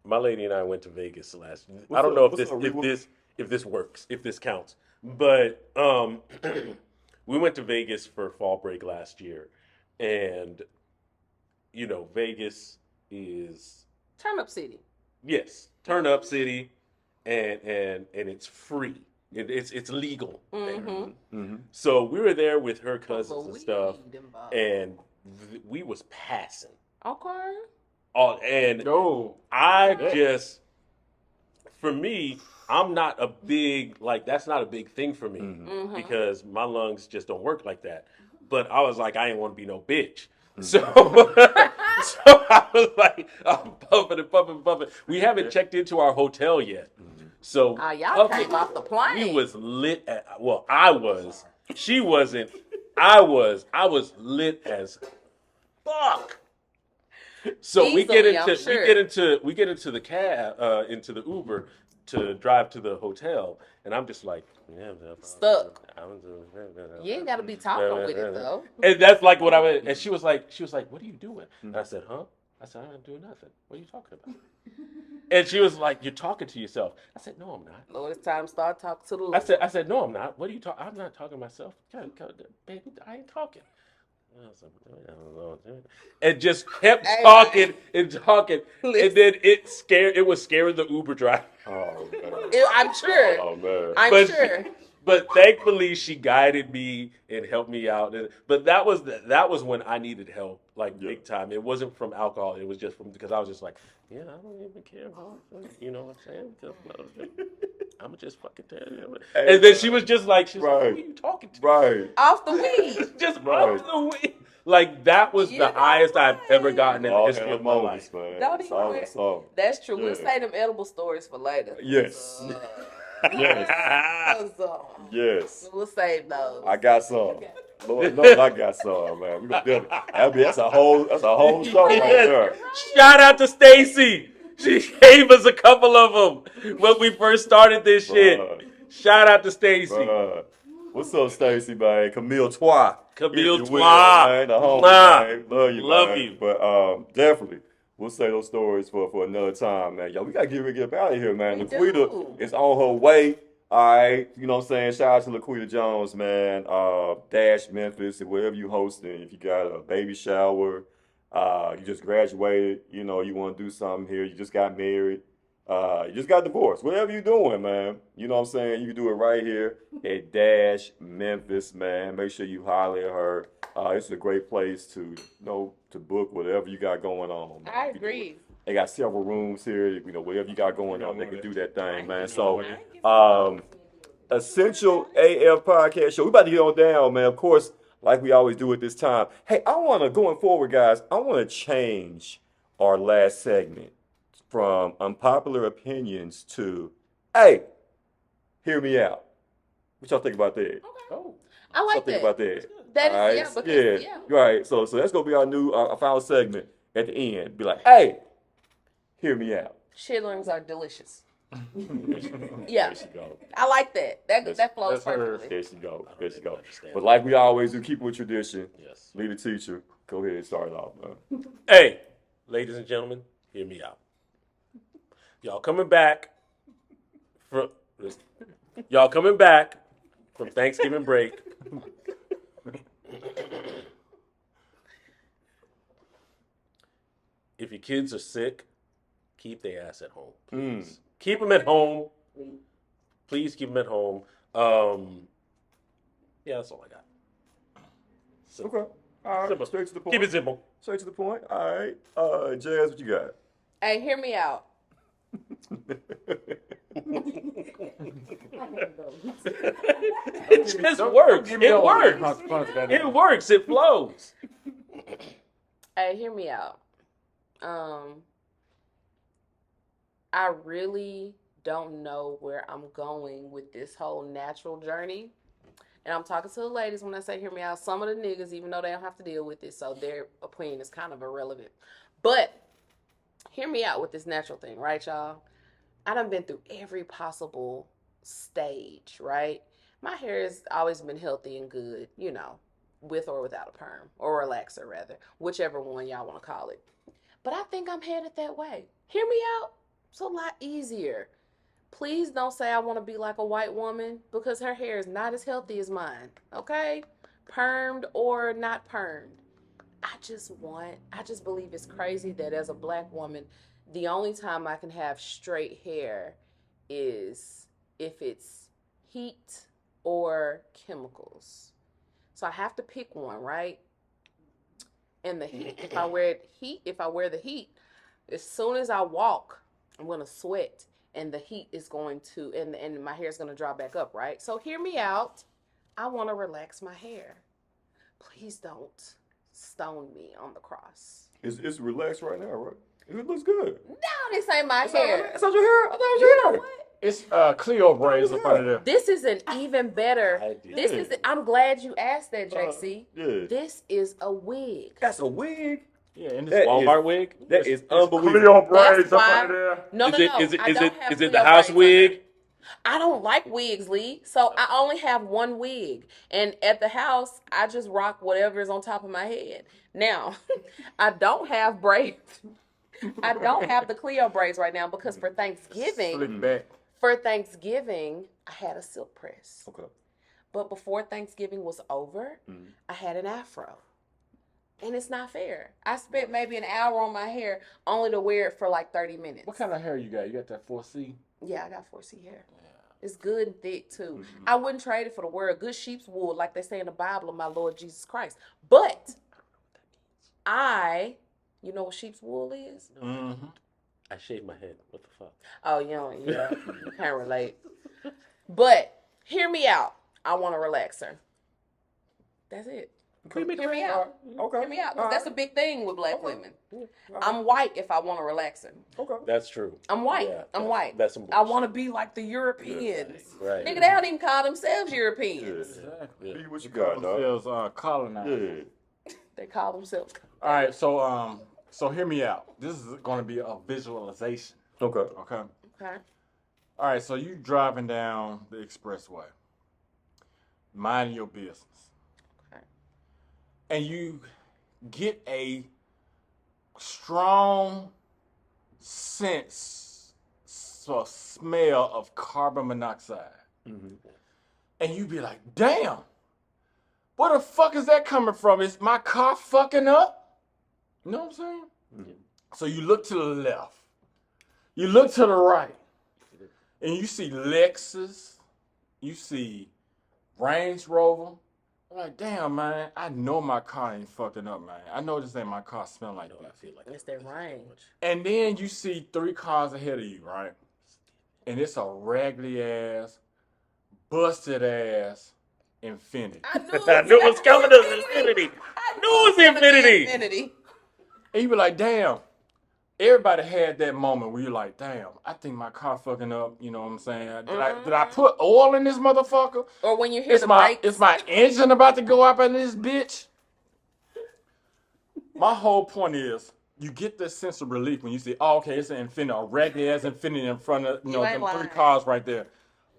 my lady and I went to Vegas last. I don't know if this works, if this counts, but we went to Vegas for fall break last year, and Vegas is Turn Up City. yes, turn up city, and it's free. It's legal there. Mm-hmm. So we were there with her cousins and stuff, Involved. and we was passing. Okay. And No. for me, I'm not a big, that's not a big thing for me Mm-hmm. because my lungs just don't work like that. But I was like, I ain't want to be no bitch. So, so I was like, I'm pumping and pumping and pumping. We haven't checked into our hotel yet. So Y'all came off the plane. we was lit at, well, I was. She wasn't. I was. I was lit as fuck. So Easily, we get into the cab, into the Uber to drive to the hotel, and I'm just like, yeah, Stuck. You ain't gotta be talking with it though. And that's like what I was. And she was like, what are you doing? And I said, huh? I said, I'm not doing nothing. What are you talking about? And she was like, you're talking to yourself. I said, no, I'm not. Lord, it's time to start talking to the Lord. I said, no, I'm not. What are you talking? I'm not talking to myself. Baby, I ain't talking. And just kept talking and talking, and then it was scaring the Uber driver. Oh man. I'm sure. Oh man. I'm sure. But thankfully, she guided me and helped me out. But that was when I needed help, like big time. It wasn't from alcohol. It was just because I was just like, yeah, I don't even care. You know what I'm saying? I'm just fucking tell you. Hey, and then she was just like, who are you talking to? Right. Off the weed. Just off the weed. Like that was the highest I've ever gotten in the history of my life. Man. Don't even. That's true. We'll save them edible stories for later. Yes. Yes. Yes. We'll save those. I got some. Lord knows I got some, man. We gonna do it. That's a whole show right there. Shout out to Stacy. She gave us a couple of them when we first started this shit. Shout out to Stacy. What's up, Stacy, man? Camille Twa. Camille Twa. Man, the homie, man. Love you, Love man. you. But definitely, we'll say those stories for another time, man. Yo, we gotta get up out of here, man. Laquita is on her way. All right, you know what I'm saying? Shout out to Laquita Jones, man. Dash Memphis, wherever you hosting. If you got a baby shower, you just graduated, you know, you want to do something here, you just got married, you just got divorced, whatever you're doing, man, you know what I'm saying? You can do it right here at Dash Memphis, man. Make sure you holler at her. It's a great place to, to book whatever you got going on, man. I agree. They got several rooms here, you know, whatever you got going on, they can do that thing, man. So, Essential AF Podcast Show. We about to get on down, man. Of course, like we always do at this time. Hey, going forward, guys, I want to change our last segment from unpopular opinions to, hey, hear me out. What y'all think about that? Okay. Oh, I like that. Think about that. That is, yeah. Right. So that's gonna be our new final segment at the end. Be like, hey, hear me out. Chitterlings are delicious. Yeah. There she go. I like that. That flows perfectly. There she go. There she go. But like we always do, keep it with tradition. yes. Lead the teacher. Go ahead and start it off, man. Hey, ladies and gentlemen, hear me out. Y'all coming back from Thanksgiving break. If your kids are sick, keep their ass at home, please. Keep them at home. Please keep them at home. Yeah, that's all I got. Simple. Okay. All right. Simple. Straight to the point. Keep it simple. Straight to the point. All right. Jazz, what you got? Hey, hear me out. It just works. It works. It works. It flows. Hey, hear me out. I really don't know where I'm going with this whole natural journey. And I'm talking to the ladies when I say hear me out. Some of the niggas, even though they don't have to deal with it, so their opinion is kind of irrelevant. But hear me out with this natural thing, right, y'all? I done been through every possible stage, right? My hair has always been healthy and good, you know, with or without a perm, or relaxer rather, whichever one y'all want to call it. But I think I'm headed that way. Hear me out? It's a lot easier. Please don't say I want to be like a white woman, because her hair is not as healthy as mine, okay? Permed or not permed. I just believe it's crazy that as a black woman, the only time I can have straight hair is if it's heat or chemicals. So I have to pick one, right? And the heat, if I wear the heat, as soon as I walk, I'm going to sweat, and the heat is going to, and my hair is going to dry back up, right? So hear me out. I want to relax my hair. Please don't stoned me on the cross. It's relaxed right now, right? It looks good. No, this ain't my hair. It's not your hair. I thought it was You your know hair. what? It's Cleo braids up under there. This is an even better. I did. This is. I'm glad you asked that, JC. Yeah. This is a wig. That's a wig. Yeah, and That it's Walmart wig. That is Cleo unbelievable. braids That's up why. under there. No, Is no, it no. is it I is don't it have is it Cleo the house braids under. wig? I don't like wigs, Lee. So I only have one wig. And at the house, I just rock whatever is on top of my head. Now, I don't have braids. I don't have the Cleo braids right now because for Thanksgiving, Slick back. I had a silk press. Okay. But before Thanksgiving was over, Mhm. I had an afro. And it's not fair. I spent maybe an hour on my hair only to wear it for like 30 minutes. What kind of hair you got? You got that 4C? Yeah, I got 4C hair. It's good and thick too. Mhm. I wouldn't trade it for the world. Good sheep's wool, like they say in the Bible of my Lord Jesus Christ. But you know what sheep's wool is? Mm-hmm. I shaved my head. What the fuck? Oh, you can't relate. But hear me out. I want a relaxer. That's it. Hear me out. Okay. Hear me out. 'Cause that's a big thing with black Okay. women. I'm white if I want a relaxer. Okay. That's true. I'm white. Yeah, I'm white. That's some I bullshit. want to be like the Europeans. Right. Nigga, they don't even call themselves Europeans. Exactly. B, what you They got, call dog? themselves colonizers. Yeah. They call themselves. All right, so hear me out. This is going to be a visualization. Okay. Okay. Okay. All right, so you driving down the expressway, minding your business, Okay. and you get a strong sense, so smell of carbon monoxide, Mm-hmm. and you be like, "Damn, where the fuck is that coming from? Is my car fucking up?" You know what I'm saying? Mm-hmm. So you look to the left, you look to the right, and you see Lexus, you see Range Rover. I'm like, damn, man, I know my car ain't fucking up, man. I know this ain't my car smell like I this. feel like It's that range. And then you see 3 cars ahead of you, right? And it's a raggedy ass, busted ass Infiniti. I knew it was coming to Infinity. I knew it was Infinity. Infinity. And you be like, damn. Everybody had that moment where you're like, damn, I think my car fucking up. You know what I'm saying? Did I put oil in this motherfucker? Or when you hear Is the my brakes. is my engine about to go up in this bitch? My whole point is, you get this sense of relief when you see, oh, okay, it's an Infiniti, a raggedy ass Infiniti in front of You ain't them lying. 3 cars right there.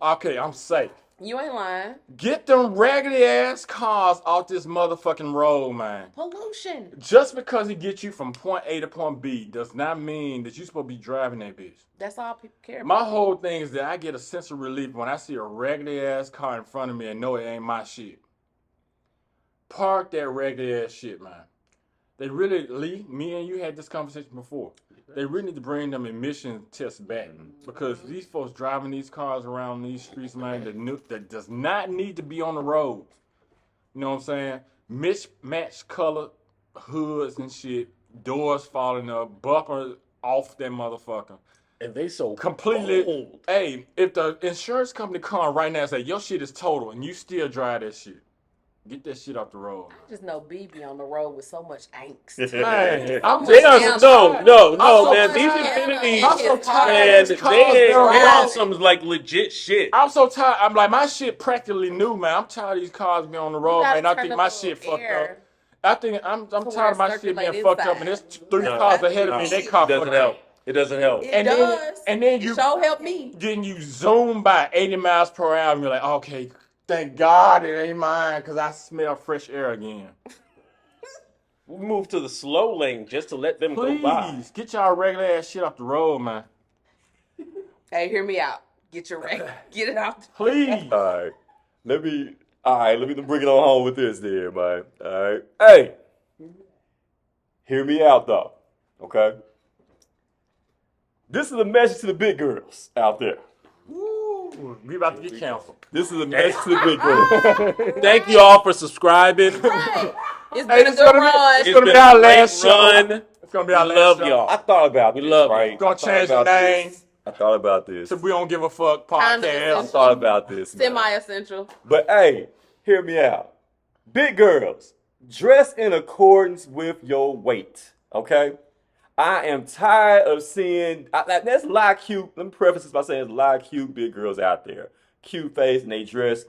Okay, I'm safe. You ain't lying. Get them raggedy ass cars off this motherfucking road, man. Pollution. Just because it gets you from point A to point B does not mean that you're supposed to be driving that bitch. That's all people care about. My whole thing is that I get a sense of relief when I see a raggedy ass car in front of me and know it ain't my shit. Park that raggedy ass shit, man. They really, Lee, me and you had this conversation before. They really need to bring them emission tests back because these folks driving these cars around these streets, man, that does not need to be on the road. You know what I'm saying? Mismatched color hoods and shit, doors falling up, bumper off that motherfucker. And they so Completely. bold. Hey, if the insurance company come right now and say your shit is total and you still drive that shit, get that shit off the road. I just know BB on the road with so much angst. Man, I'm They just are no, I'm so man. These tired. Infinities, I'm so tired man, of these cars they being are around. on some like legit shit. I'm so tired. I'm like, my shit practically new, man. I'm tired of these cars being on the road, man. I think my shit fucked up. I think I'm tired of my shit being fucked up, and there's 3 No, cars ahead of no, me. They car it doesn't fucked help. up. It doesn't help. It And does. then you Show help me. then you zoom by 80 miles per hour, and you're like, okay, thank God it ain't mine, because I smell fresh air again. We move to the slow lane just to let them go by. Please, get y'all regular ass shit off the road, man. Hey, hear me out. Get it out. Please. All right. Let me bring it on home with this then, man. All right. Hey. Hear me out though. Okay. This is a message to the big girls out there. Woo, we about to get canceled. This is a message to the big girls. Thank you all for subscribing. Right. It's Hey, been a good run. It's gonna be our last show. run. It's gonna be We our last love show. y'all. I thought about We this, love right? you. Gonna I thought change the about name. this. I thought about this. So we don't give a fuck Kind of I podcast. thought about this. man. Semi-essential. But hey, hear me out. Big girls, Dress in accordance with your weight. Okay. I am tired of seeing. There's a lot of cute. Let me preface this by saying there's a lot of cute big girls out there, cute face, and they dress,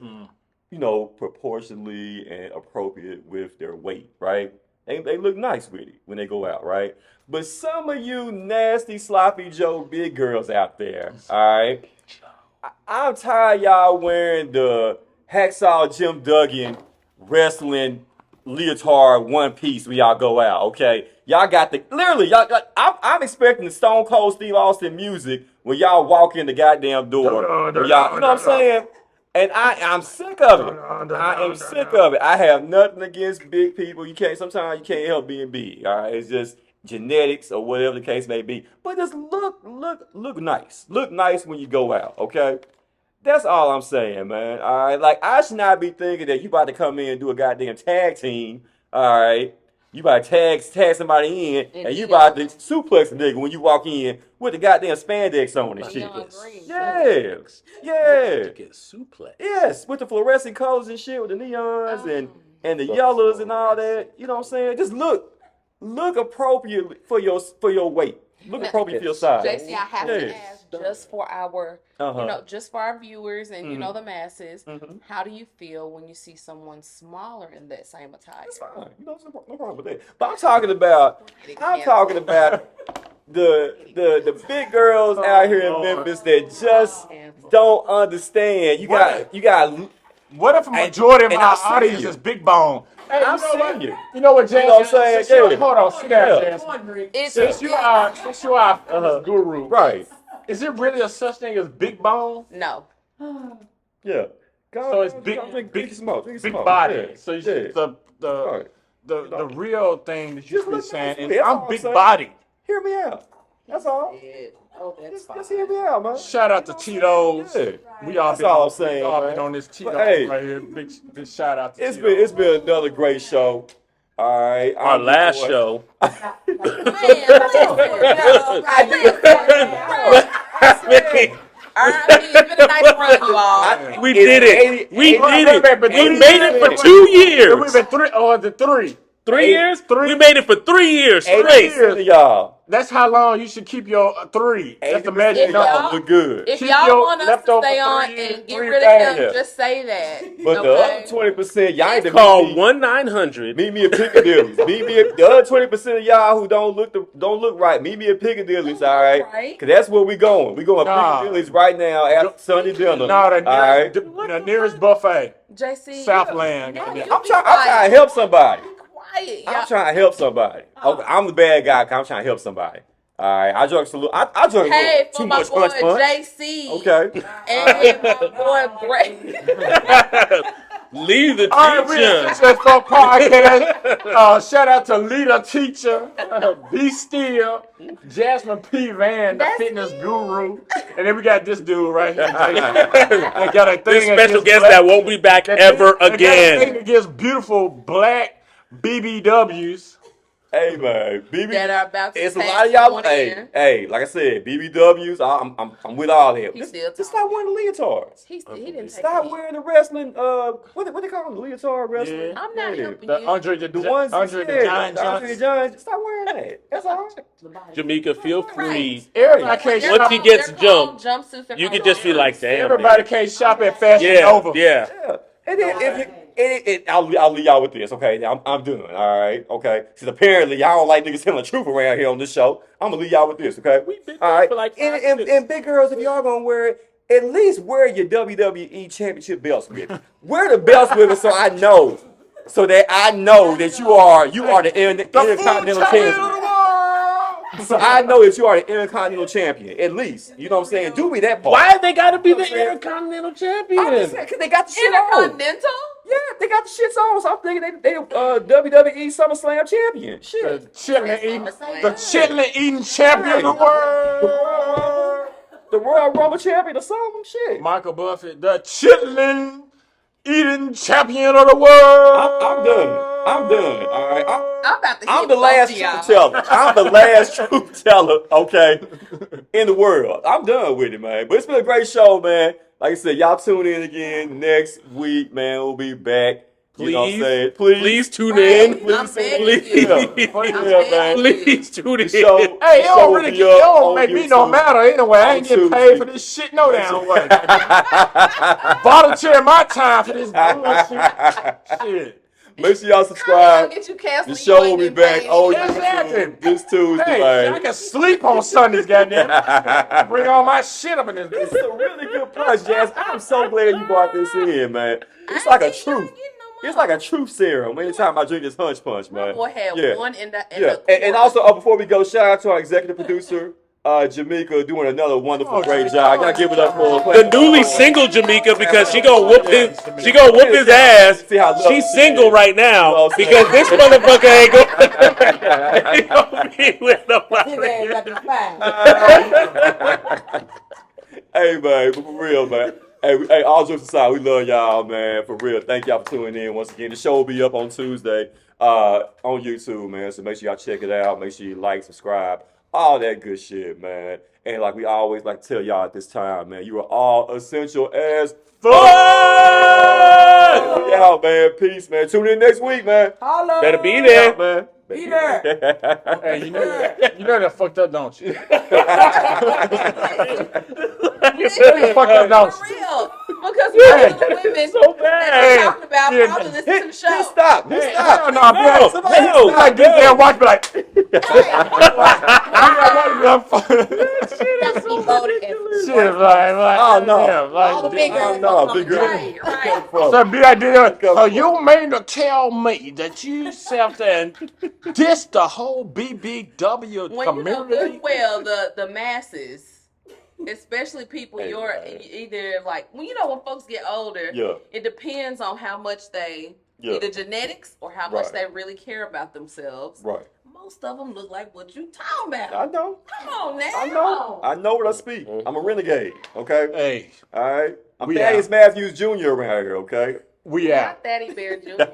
proportionally and appropriate with their weight, right? They look nice with it when they go out, right? But some of you nasty sloppy Joe big girls out there, all right? I'm tired of y'all wearing the hacksaw Jim Duggan wrestling leotard one piece when y'all go out, okay? Y'all got the literally y'all. I'm expecting the Stone Cold Steve Austin music when y'all walk in the goddamn door. When y'all, you know what I'm saying? And I'm sick of it. I am sick of it. I have nothing against big people. Sometimes you can't help being big. All right, it's just genetics or whatever the case may be. But just look nice. Look nice when you go out. Okay. That's all I'm saying, man. All right, like I should not be thinking that you about to come in and do a goddamn tag team. All right, you about to tag somebody in, and you about to suplex a nigga when you walk in with the goddamn spandex on and shit. Yeah, yeah. Get suplex. Yes, with the fluorescent colors and shit, with the neons and the yellows and all that. You know what I'm saying? Just look appropriate for your weight. Look appropriate for your size. JC, I have to ask, just for our, just for our viewers and the masses, how do you feel when you see someone smaller in that same attire? That's fine. No problem with that. But I'm talking about the big girls out here in Memphis that just don't understand. You got. What if a majority of and our audience is big bone? Hey, I'm seeing you. You know what, Jasmine? You know what I'm saying? Yeah. Hold on, sit down, Jasmine. Since you are a guru, right? Is it really a such thing as big bone? No. Yeah. So it's big body. Yeah. So the Right. real thing that you should be saying is That's all I'm big saying. body. Hear me out. That's all. Oh, that's fine. Just hear me out, man. Shout out to Tito's. Yeah. We all That's all I'm saying, We all man. been on this Tito's Hey, right here. Big shout out to It's Tito's. been another great show. All right. Our last show. It's been a nice run, you all. We did it. We did it. We made it for 2 years. We've been 3. 3 years? We made it for 3 years straight. Y'all. That's how long you should keep your 3. That's the magic number. Look good. If Keep y'all your want us to leftover stay on three- and get three rid of him, things. just say that. But the other 20%, y'all ain't Call 1-900. Meet me at Piccadilly's. The other 20% of y'all who don't look right. Meet me at Piccadilly's, all right? Cause that's where we going. We going Piccadilly's right now after Sunday dinner. No, the nearest buffet. JC, Southland. I'm trying to help somebody. Quiet, I'm trying to help somebody. Okay, I'm the bad guy. 'Cause I'm trying to help somebody. All right, I drunk some. I drunk for too my much boy punch. JC. Okay. And my boy Bray. Leave the All right, we teacher. Teacher for podcast. Shout out to Leader Teacher, Be Still, Jasmine P. Van, the fitness guru, and then we got this dude right here. I got a This thing special guest black, that won't be back ever I got a thing again. against beautiful black BBWs. Hey man, BB. That are about to It's a pass lot of y'all. someone in. Hey, like I said, BBWs. I'm with all that. He's still Just stop wearing the leotards. He didn't take Stop it. wearing the wrestling. What they call them? Leotard wrestling. Yeah. I'm not helping The you. Andre The ones. Andre the Giant Andre the Johnson. Giant. Stop wearing that. That's all. Jamaica, feel free. Everybody can't Once shop. he gets They're called jumped, jumpsuits. They're you called can just feel like, damn. Everybody can't shop at Fashion Yeah, Nova. yeah. Yeah. And then I'll leave y'all with this, okay? I'm done, all right? Okay? Because apparently y'all don't like niggas telling the truth around here on this show. I'm going to leave y'all with this, okay? We've been All there right? for like 5 and minutes. big girls, if y'all going to wear it, at least wear your WWE Championship belts with it. Wear the belts with it so I know. So that I know that you are the Intercontinental Champion. So I know that you are the Intercontinental Champion, at least. You know what I'm saying? Do me that part. Why they gotta be the Intercontinental Champion? I'm just saying, because they got the shit on. Intercontinental? Yeah, they got the shits on, so I'm thinking they WWE SummerSlam champion. The Shit. chitlin eating champion of the world. The Royal Rumble champion or something. Shit. Michael Buffett, the chitlin eating champion of the world. I'm done. All right. I'm about to I'm hit the last both of y'all. truth teller. I'm the last truth teller, okay, in the world. I'm done with it, man. But it's been a great show, man. Like I said, y'all tune in again next week, man. We'll be back. You know what I'm Please, saying? please tune Right. in. I'm Please, begging please. you. Yeah, I'm yeah, man. begging you. Please tune in. The show, Hey, the it show don't will really be get, it up don't on make me no YouTube matter anyway. I on ain't getting paid for Tuesday. this shit no damn way. Volunteer my time for this bullshit. Shit. Make sure y'all How they subscribe. gonna get you The canceled? show will be back on Exactly. YouTube this Tuesday, Hey, man. I can sleep on Sundays, goddamn. Bring all my shit up in this This bitch. is a really good price, Jazz. I'm so glad you brought this in, man. It's I like a ain't getting truth. no It's more. like a truth serum anytime I drink this Hunch Punch, My man. boy had Yeah. one in the Yeah. quarter. And also, before we go, shout out to our executive producer, Jamaica, doing another wonderful, great job. I gotta give it up for The newly single Jamaica because she gonna whoop his ass. See how lucky She's she single is. right now You know what I'm because saying? this motherfucker ain't gonna be with nobody. Hey, man, but for real, man. Hey, all jokes aside, we love y'all, man. For real. Thank y'all for tuning in once again. The show will be up on Tuesday on YouTube, man. So make sure y'all check it out. Make sure you like, subscribe, all that good shit, man. And like we always like to tell y'all at this time, man, you are all essential as Fuck! We out, man. Peace, man. Tune in next week, man. Better be We out, there. man. Be there. Hey, you know that fucked up, don't you? Listen, fucked up, don't for you? real. Because most of the women So that bad. you're talking about Yeah, probably listen to the Hit show. stop. Hit Hey, stop. hell no, be like, No, Somebody no, stop. like get there and watch, be like, That's me voted as shit, like, Oh, no. yeah, like, all the big girls. no, big girl. Right, right. So be like, so Come you mean to tell me that you sat there and diss the whole BBW When you know good community? and well the masses, especially people Hey, your man. either like when when folks get older, Yeah. it depends on how much they Yeah. either genetics or how much Right. they really care about themselves. Right. Most of them look like what you talking about. I know. Come on now. I know. I know what I speak. I'm a renegade. Okay. Hey, All right. I'm We Thaddeus out. Matthews Jr. around here. Okay. we out. Not Daddy Bear Jr.